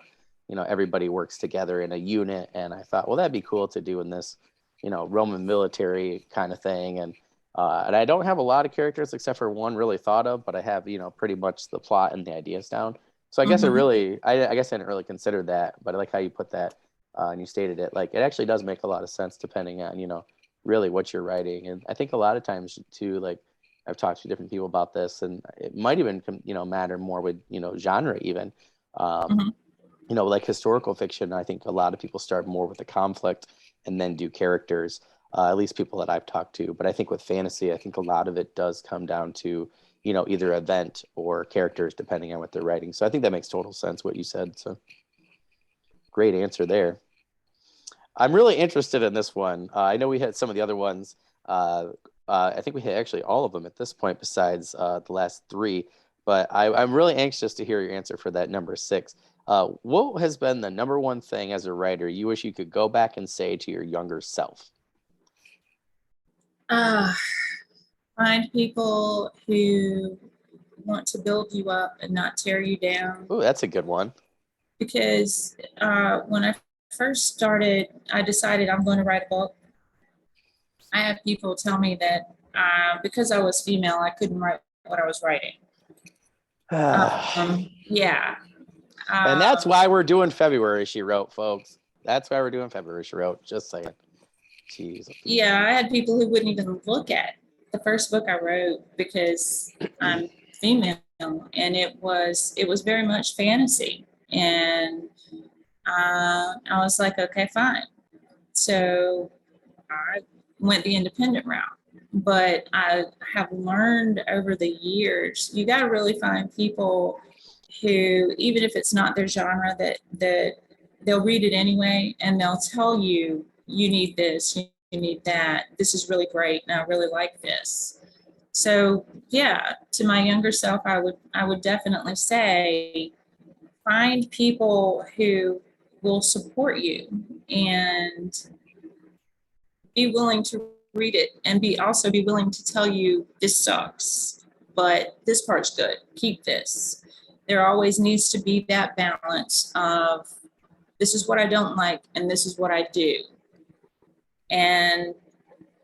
everybody works together in a unit, and I thought, well, that'd be cool to do in this Roman military kind of thing. And I don't have a lot of characters except for one really thought of, but I have pretty much the plot and the ideas down. So I guess I guess I didn't really consider that, but I like how you put that and you stated it. Like it actually does make a lot of sense depending on really what you're writing. And I think a lot of times too, like I've talked to different people about this, and it might even matter more with genre even. Like historical fiction, I think a lot of people start more with the conflict and then do characters, at least people that I've talked to. But I think with fantasy, I think a lot of it does come down to either event or characters depending on what they're writing. So I think that makes total sense what you said. So great answer there. I'm really interested in this one. I know we had some of the other ones. I think we hit actually all of them at this point besides the last three. But I'm really anxious to hear your answer for that number 6. What has been the number one thing as a writer you wish you could go back and say to your younger self? Find people who want to build you up and not tear you down. Oh, that's a good one. Because when I first started, I decided I'm going to write a book. I had people tell me that because I was female, I couldn't write what I was writing. Yeah. And that's why we're doing February, she wrote, folks. That's why we're doing February, she wrote. Just saying. Jeez. Yeah, I had people who wouldn't even look at the first book I wrote because I'm female, and it was very much fantasy. And I was like, okay, fine. So I went the independent route. But I have learned over the years, you got to really find people who, even if it's not their genre, that they'll read it anyway, and they'll tell you, you need this, you need that. This is really great, and I really like this. So yeah, to my younger self, I would definitely say, find people who will support you and be willing to read it, and also be willing to tell you this sucks, but this part's good. Keep this. There always needs to be that balance of this is what I don't like and this is what I do. And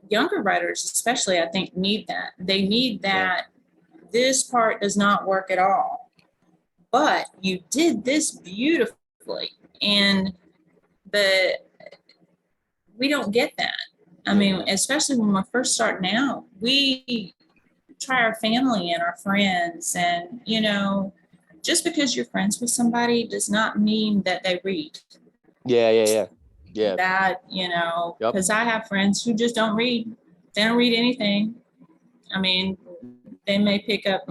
younger writers especially, I think, need that. They need that this part does not work at all, but you did this beautifully. And we don't get that. I mean, especially when we're first starting out, we try our family and our friends, and just because you're friends with somebody does not mean that they read. Yeah. That, because I have friends who just don't read. They don't read anything. I mean, they may pick up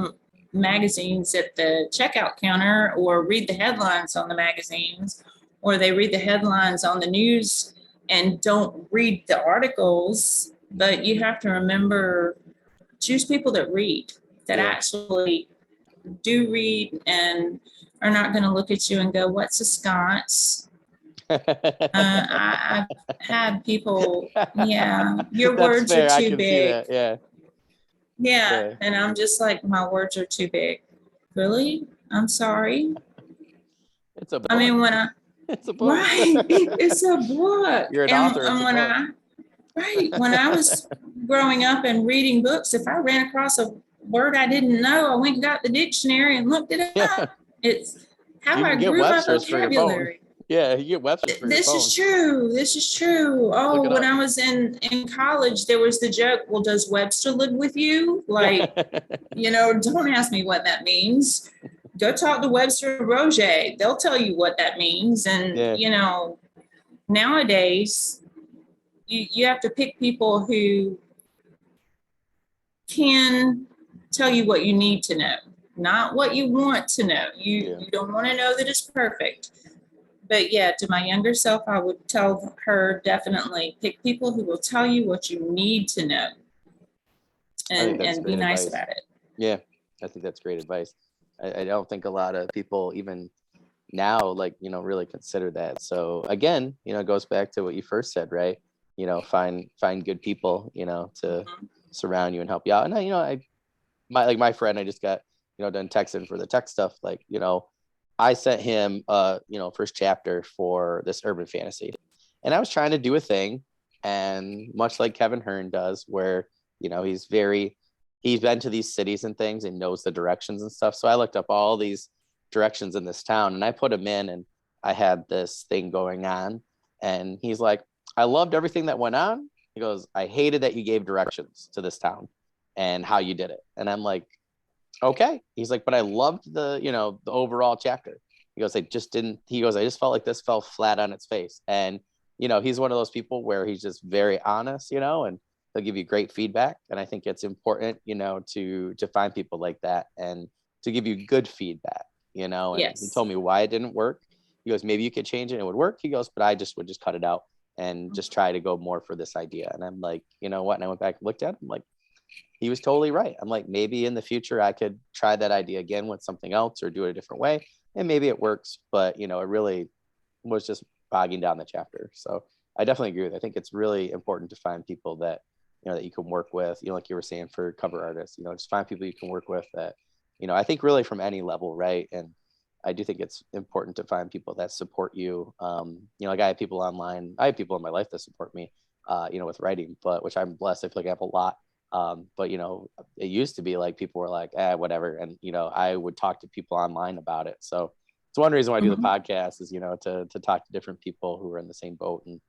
magazines at the checkout counter or read the headlines on the magazines, or they read the headlines on the news and don't read the articles. But you have to remember, choose people that read, that actually do read and are not going to look at you and go, what's a sconce? I've had people, yeah, your That's words are fair. I too can see big. that. Yeah. Yeah. Yeah. And I'm just like, my words are too big. Really? I'm sorry. It's a I book. mean, when I, It's a book. right, it's a book. You're an And, author. It's a when book. when I was growing up and reading books, if I ran across a word I didn't know, I went and got the dictionary and looked it Yeah. up. It's how You I can get grew my Webster's for your phone. vocabulary. Yeah, you get Webster's for your This is phone. true. This is true. Look Oh, it when up. I was in college, there was the joke, well, does Webster live with you? Like, don't ask me what that means. Go talk to Webster and Roger. They'll tell you what that means. And, Yeah. Nowadays, you have to pick people who can tell you what you need to know, not what you want to know. You don't want to know that it's perfect. But yeah, to my younger self, I would tell her definitely pick people who will tell you what you need to know, I think that's and be great nice advice. about it. Yeah, I think that's great advice. I don't think a lot of people even now, like, really consider that. So again, it goes back to what you first said, right? Find good people, to surround you and help you out. And my friend, I just got, done texting for the tech stuff. Like, I sent him, first chapter for this urban fantasy, and I was trying to do a thing, and much like Kevin Hearn does, where, he's been to these cities and things and knows the directions and stuff. So I looked up all these directions in this town and I put him in, and I had this thing going on, and he's like, I loved everything that went on. He goes, I hated that you gave directions to this town and how you did it. And I'm like, okay. He's like, but I loved the overall chapter. He goes, I just didn't, he goes, I just felt like this fell flat on its face. And, he's one of those people where he's just very honest, and he'll give you great feedback. And I think it's important, to find people like that and to give you good feedback, and Yes. he told me why it didn't work. He goes, maybe you could change it and it would work. He goes, but I just would just cut it out and just try to go more for this idea. And I'm like, you know what? And I went back and looked at it. I'm like, he was totally right. I'm like, maybe in the future I could try that idea again with something else or do it a different way. And maybe it works, but it really was just bogging down the chapter. So I definitely agree with it. I think it's really important to find people that, that you can work with, like you were saying for cover artists, just find people you can work with that, I think really from any level. Right. And I do think it's important to find people that support you. Like I have people online, I have people in my life that support me, with writing, but which I'm blessed. I feel like I have a lot. But it used to be like people were like, whatever. And, I would talk to people online about it. So it's one reason why I do the podcast is, to talk to different people who are in the same boat. And,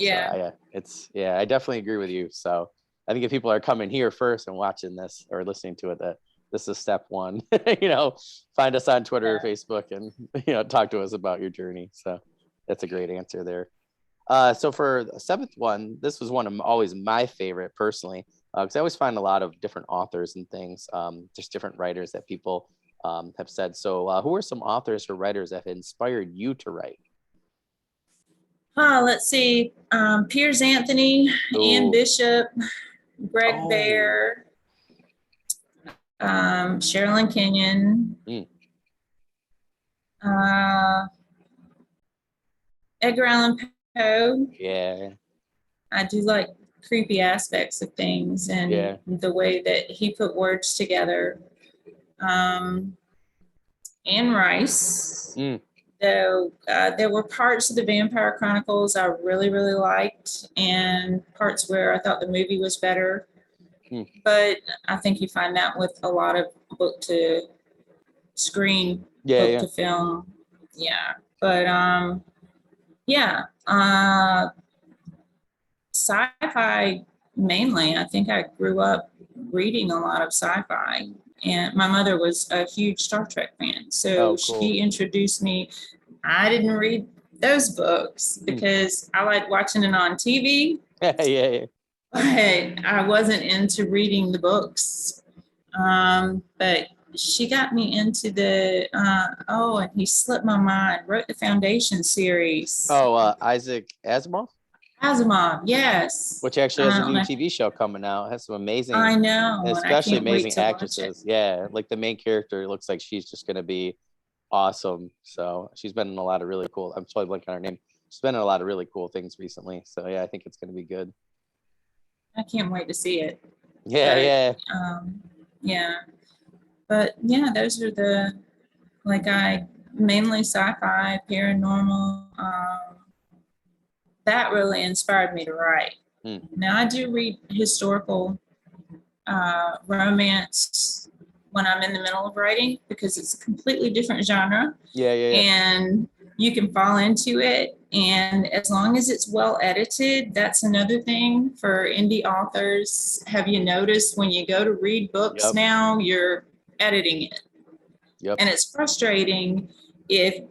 Yeah. so I definitely agree with you. So I think if people are coming here first and watching this or listening to it, that this is step one, find us on Twitter or Facebook and, talk to us about your journey. So that's a great answer there. So for the seventh one, this was one of always my favorite personally, because I always find a lot of different authors and things, just different writers that people have said. So who are some authors or writers that have inspired you to write? Let's see. Piers Anthony, Ann Bishop, Greg Bear, Sherilyn Kenyon, Edgar Allan Poe. Yeah. I do like creepy aspects of things and the way that he put words together. Anne Rice. Though there were parts of the Vampire Chronicles I really, really liked, and parts where I thought the movie was better. But I think you find that with a lot of book to screen, book to film. Yeah. But sci-fi mainly. I think I grew up reading a lot of sci-fi. And my mother was a huge Star Trek fan. So she introduced me. I didn't read those books because I like watching it on TV. Yeah. But I wasn't into reading the books. But she got me into the, and he slipped my mind, wrote the Foundation series. Isaac Asimov? Asimov, yes. Which actually has a new TV show coming out. It has some amazing, I know, especially amazing actresses. Yeah, like the main character looks like she's just going to be awesome. So she's been in a lot of really cool. I'm totally blanking on her name. She's been in a lot of really cool things recently. So yeah, I think it's going to be good. I can't wait to see it. Yeah, But, yeah. Yeah. But yeah, those are the, like, I mainly sci-fi, paranormal. That really inspired me to write. Now I do read historical romance when I'm in the middle of writing, because it's a completely different genre. Yeah. And you can fall into it. And as long as it's well edited, that's another thing for indie authors. Have you noticed when you go to read books now, you're editing it? Yep. And it's frustrating if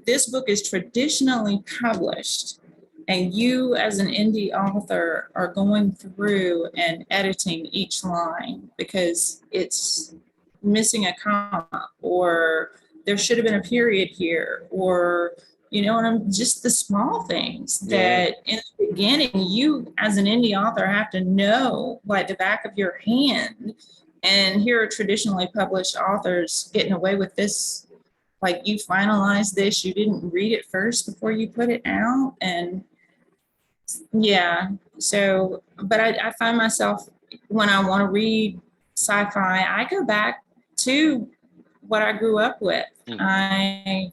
this book is traditionally published and you as an indie author are going through and editing each line because it's missing a comma, or there should have been a period here, or you know what I'm, just the small things that in the beginning you as an indie author have to know like the back of your hand. And here are traditionally published authors getting away with this, like, you finalized this, you didn't read it first before you put it out. And yeah, so, but I find myself, when I want to read sci-fi, I go back to what I grew up with. I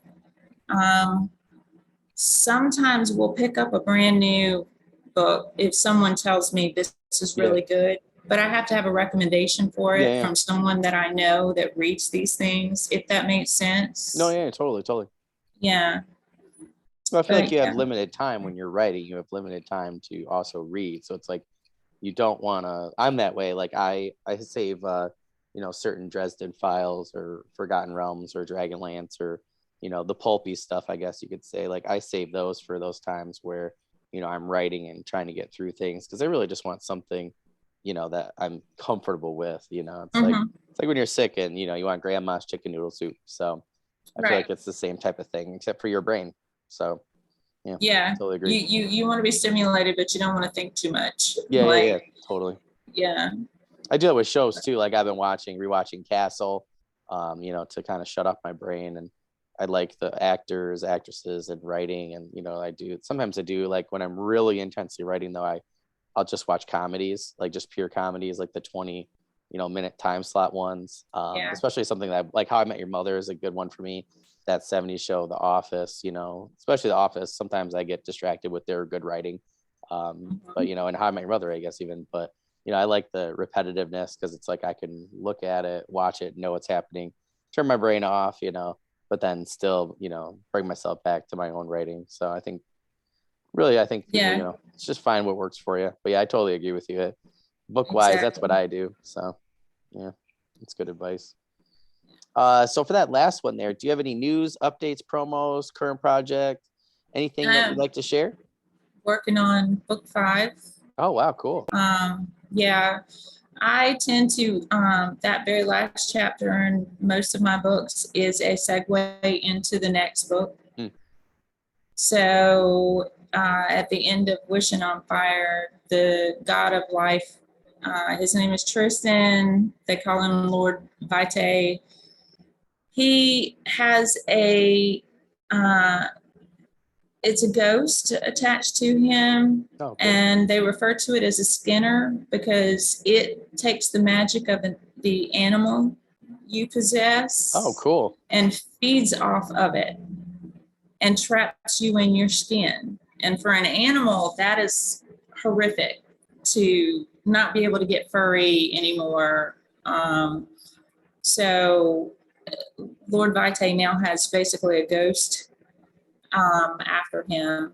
sometimes will pick up a brand new book if someone tells me this is really good, but I have to have a recommendation for it from someone that I know that reads these things, if that makes sense. No, yeah, totally. Yeah. Well, I feel like you have limited time when you're writing. You have limited time to also read. So it's like, you don't want to, I'm that way. Like I save, certain Dresden Files or Forgotten Realms or Dragonlance or, the pulpy stuff, I guess you could say. Like I save those for those times where, I'm writing and trying to get through things, because I really just want something, that I'm comfortable with. It's like when you're sick and, you want grandma's chicken noodle soup. So I feel like it's the same type of thing, except for your brain. So yeah, totally agree. You want to be stimulated, but you don't want to think too much. Yeah, totally. Yeah. I do it with shows too. Like I've been rewatching Castle, to kind of shut off my brain. And I like the actors, actresses, and writing. And sometimes I do, like when I'm really intensely writing though, I'll just watch comedies, like just pure comedies, like the 20 minute time slot ones. Especially something that, like How I Met Your Mother is a good one for me. That 70s show, The Office, especially The Office. Sometimes I get distracted with their good writing. But and How I Met Your Mother, I guess even, but I like the repetitiveness, because it's like I can look at it, watch it, know what's happening, turn my brain off, but then still, bring myself back to my own writing. So I think people, it's just find what works for you. But yeah, I totally agree with you. Book wise, that's what I do. So yeah, it's good advice. So for that last one there, do you have any news, updates, promos, current project, anything that you'd like to share? Working on book 5. Oh, wow. Cool. Yeah, I tend to, that very last chapter in most of my books is a segue into the next book. So at the end of Wishing on Fire, the god of life, his name is Tristan. They call him Lord Vitae. He has it's a ghost attached to him. Oh, cool. And they refer to it as a skinner because it takes the magic of the animal you possess. Oh, cool. And feeds off of it and traps you in your skin. And for an animal, that is horrific, to not be able to get furry anymore. So Lord Vitae now has basically a ghost after him,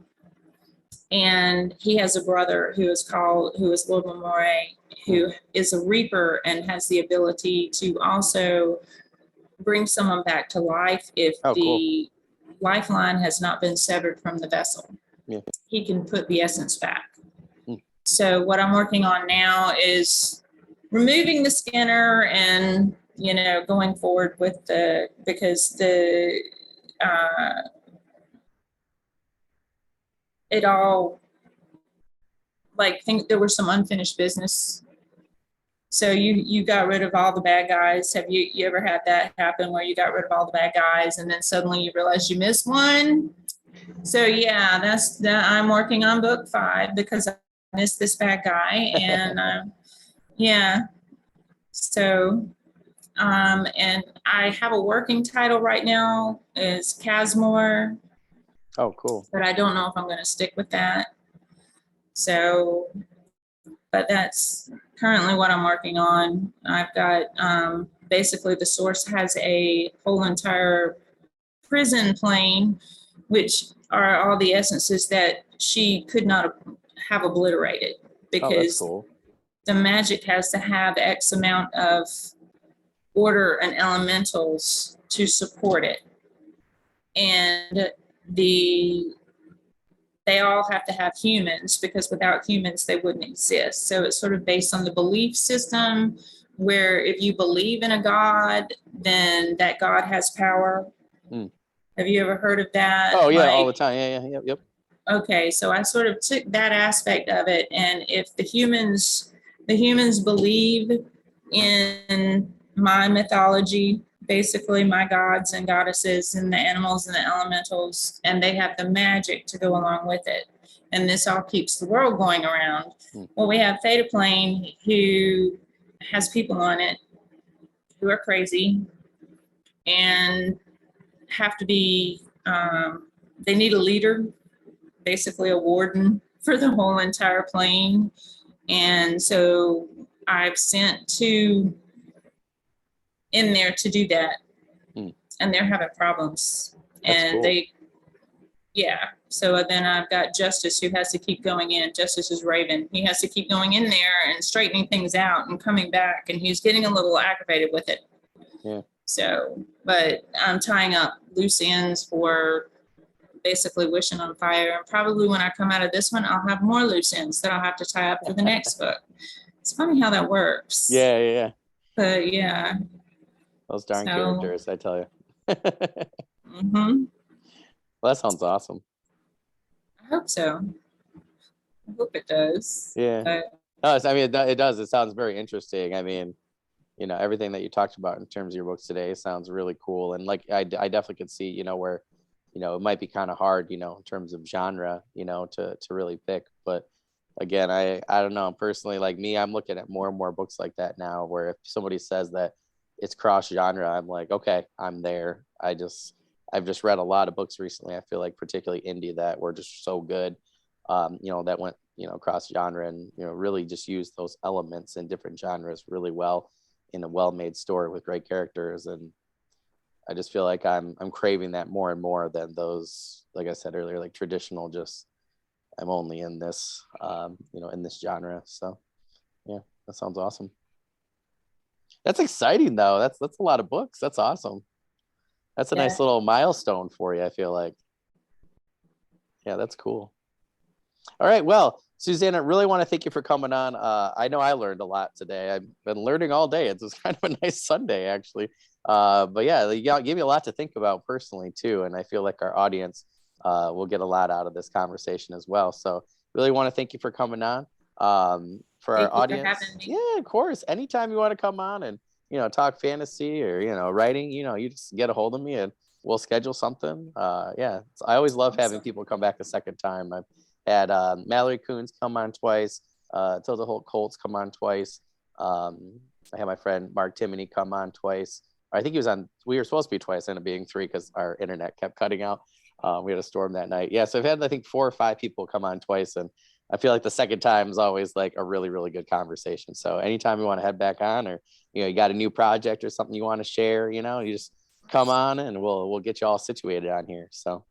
and he has a brother who is Lord Memore, who is a reaper and has the ability to also bring someone back to life if the lifeline has not been severed from the vessel. He can put the essence back. So what I'm working on now is removing the skinner and going forward with because it all, think there was some unfinished business. So you got rid of all the bad guys. Have you ever had that happen where you got rid of all the bad guys and then suddenly you realize you missed one? So yeah, I'm working on book 5 because I missed this bad guy, and yeah. So and I have a working title right now is Casmore, Oh, cool. but I don't know if I'm going to stick with that. So, but that's currently what I'm working on. I've got basically the source has a whole entire prison plane, which are all the essences that she could not have obliterated, Oh, that's because cool. the magic has to have X amount of order and elementals to support it. And they all have to have humans, because without humans they wouldn't exist. So it's sort of based on the belief system, where if you believe in a god, then that god has power. Have you ever heard of that? Oh yeah, all the time. Yeah, yep. Okay, so I sort of took that aspect of it, and if the humans believe in my mythology, basically my gods and goddesses and the animals and the elementals, and they have the magic to go along with it, and this all keeps the world going around. Well, we have Theta Plane, who has people on it who are crazy and have to be they need a leader, basically a warden for the whole entire plane. And so I've sent 2 in there to do that. And they're having problems. That's and cool. So then I've got Justice, who has to keep going in. Justice is Raven. He has to keep going in there and straightening things out and coming back, and he's getting a little aggravated with it. Yeah. So, but I'm tying up loose ends for basically Wishing on Fire. And probably when I come out of this one, I'll have more loose ends that I'll have to tie up for the next book. It's funny how that works. Yeah. But yeah. Those darn characters, I tell you. Mm-hmm. Well, that sounds awesome. I hope so. I hope it does. Yeah. No, I mean, it does. It sounds very interesting. I mean, you know, everything that you talked about in terms of your books today sounds really cool. And like, I definitely could see, you know, where, you know, it might be kind of hard, you know, in terms of genre, you know, to really pick. But again, I don't know, personally, like me, I'm looking at more and more books like that now, where if somebody says that it's cross genre, I'm like, okay, I'm there. I've just read a lot of books recently. I feel like particularly indie that were just so good, you know, that went, you know, cross genre, and, you know, really just used those elements in different genres really well in a well-made story with great characters. And I just feel like I'm craving that more and more than those, like I said earlier, like traditional, just I'm only in this, you know, in this genre. So yeah, that sounds awesome. That's exciting though. That's a lot of books. That's awesome. That's a nice little milestone for you, I feel like. Yeah, that's cool. All right. Well, Susanna, I really want to thank you for coming on. I know I learned a lot today. I've been learning all day. It's kind of a nice Sunday, actually. But yeah, you gave me a lot to think about personally, too. And I feel like our audience will get a lot out of this conversation as well. So really want to thank you for coming on. For our audience. Yeah, of course. Anytime you want to come on and, you know, talk fantasy or, you know, writing, you know, you just get a hold of me and we'll schedule something. Yeah, I always love having people come back a second time. I've had Mallory Coons come on twice, Tilda Holt Colts come on twice. I had my friend Mark Timoney come on twice. I think he was on, we were supposed to be twice, ended up being 3 because our internet kept cutting out. We had a storm that night. Yeah, so I've had, I think, 4 or 5 people come on twice, and I feel like the second time is always like a really, really good conversation. So anytime you want to head back on, or, you know, you got a new project or something you want to share, you know, you just come on and we'll get you all situated on here. So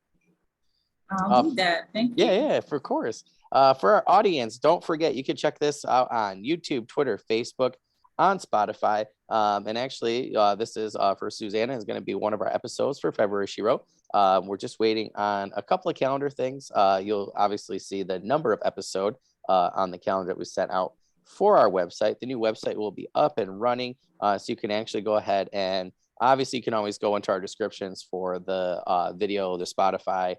I'll do that. Thank you. Yeah, of course. For our audience, don't forget, you can check this out on YouTube, Twitter, Facebook, on Spotify. And actually, this is for Susanna, is going to be one of our episodes for February, she wrote. We're just waiting on a couple of calendar things. You'll obviously see the number of episode on the calendar that we sent out for our website. The new website will be up and running, so you can actually go ahead and obviously you can always go into our descriptions for the video, the Spotify,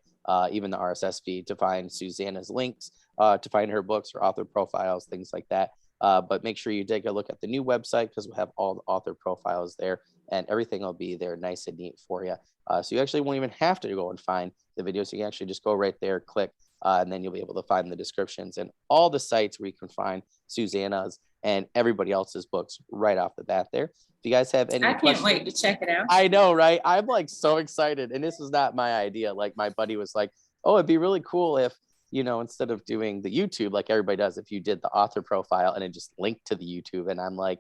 even the RSS feed to find Susanna's links, to find her books, her author profiles, things like that. But make sure you take a look at the new website because we'll have all the author profiles there. and everything will be there nice and neat for you. So you actually won't even have to go and find the videos. You can actually just go right there, click, and then you'll be able to find the descriptions and all the sites where you can find Susanna's and everybody else's books right off the bat there. If you guys have any I can't wait to check it out. I know, right? I'm like so excited. And this was not my idea. Like my buddy was like, oh, it'd be really cool if, instead of doing the YouTube like everybody does, if you did the author profile and it just linked to the YouTube. And I'm like,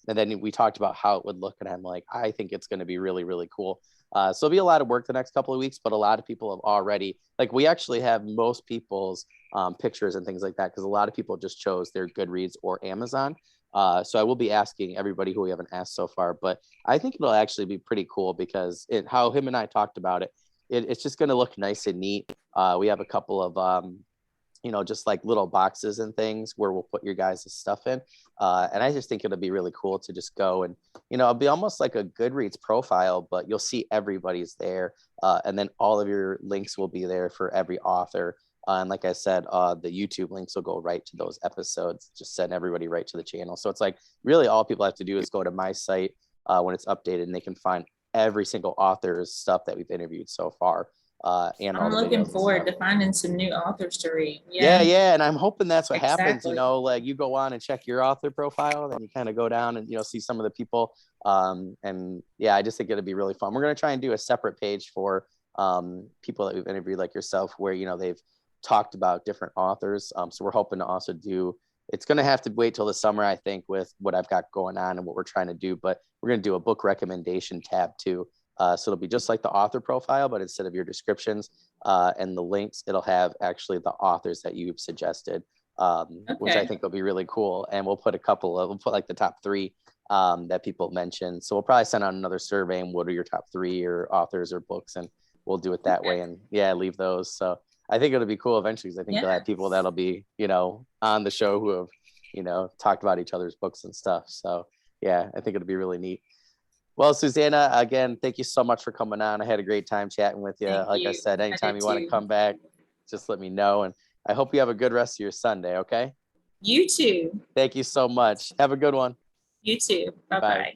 and then we talked about how it would look. And I'm like, I think it's going to be really, really cool. So it'll be a lot of work the next couple of weeks, but a lot of people have already, like we actually have most people's pictures and things like that, because a lot of people just chose their Goodreads or Amazon. So I will be asking everybody who we haven't asked so far, but I think it'll actually be pretty cool because how him and I talked about it's just going to look nice and neat. We have a couple of, just like little boxes and things where we'll put your guys' stuff in. And I just think it'll be really cool to just go and, it'll be almost like a Goodreads profile, but you'll see everybody's there. And then all of your links will be there for every author. And like I said, the YouTube links will go right to those episodes, just send everybody right to the channel. So it's like really all people have to do is go to my site when it's updated, and they can find every single author's stuff that we've interviewed so far. And I'm looking forward to finding some new authors to read. Yeah. And I'm hoping that's what happens, Exactly. like you go on and check your author profile, then you kind of go down and, see some of the people. And yeah, I just think it'll be really fun. We're going to try and do a separate page for people that we've interviewed like yourself, where, they've talked about different authors. So we're hoping to also it's going to have to wait till the summer, I think, with what I've got going on and what we're trying to do, but we're going to do a book recommendation tab too. So it'll be just like the author profile, but instead of your descriptions and the links, it'll have actually the authors that you've suggested, which I think will be really cool. And we'll put like the top 3 that people mentioned. So we'll probably send out another survey and what are your top 3 or authors or books, and we'll do it that way. And leave those. So I think it'll be cool eventually, because I think you'll have people that'll be, on the show who have, talked about each other's books and stuff. So yeah, I think it'll be really neat. Well, Susanna, again, thank you so much for coming on. I had a great time chatting with you. I said, anytime you want to come back, just let me know. And I hope you have a good rest of your Sunday, okay? You too. Thank you so much. Have a good one. You too. Bye-bye.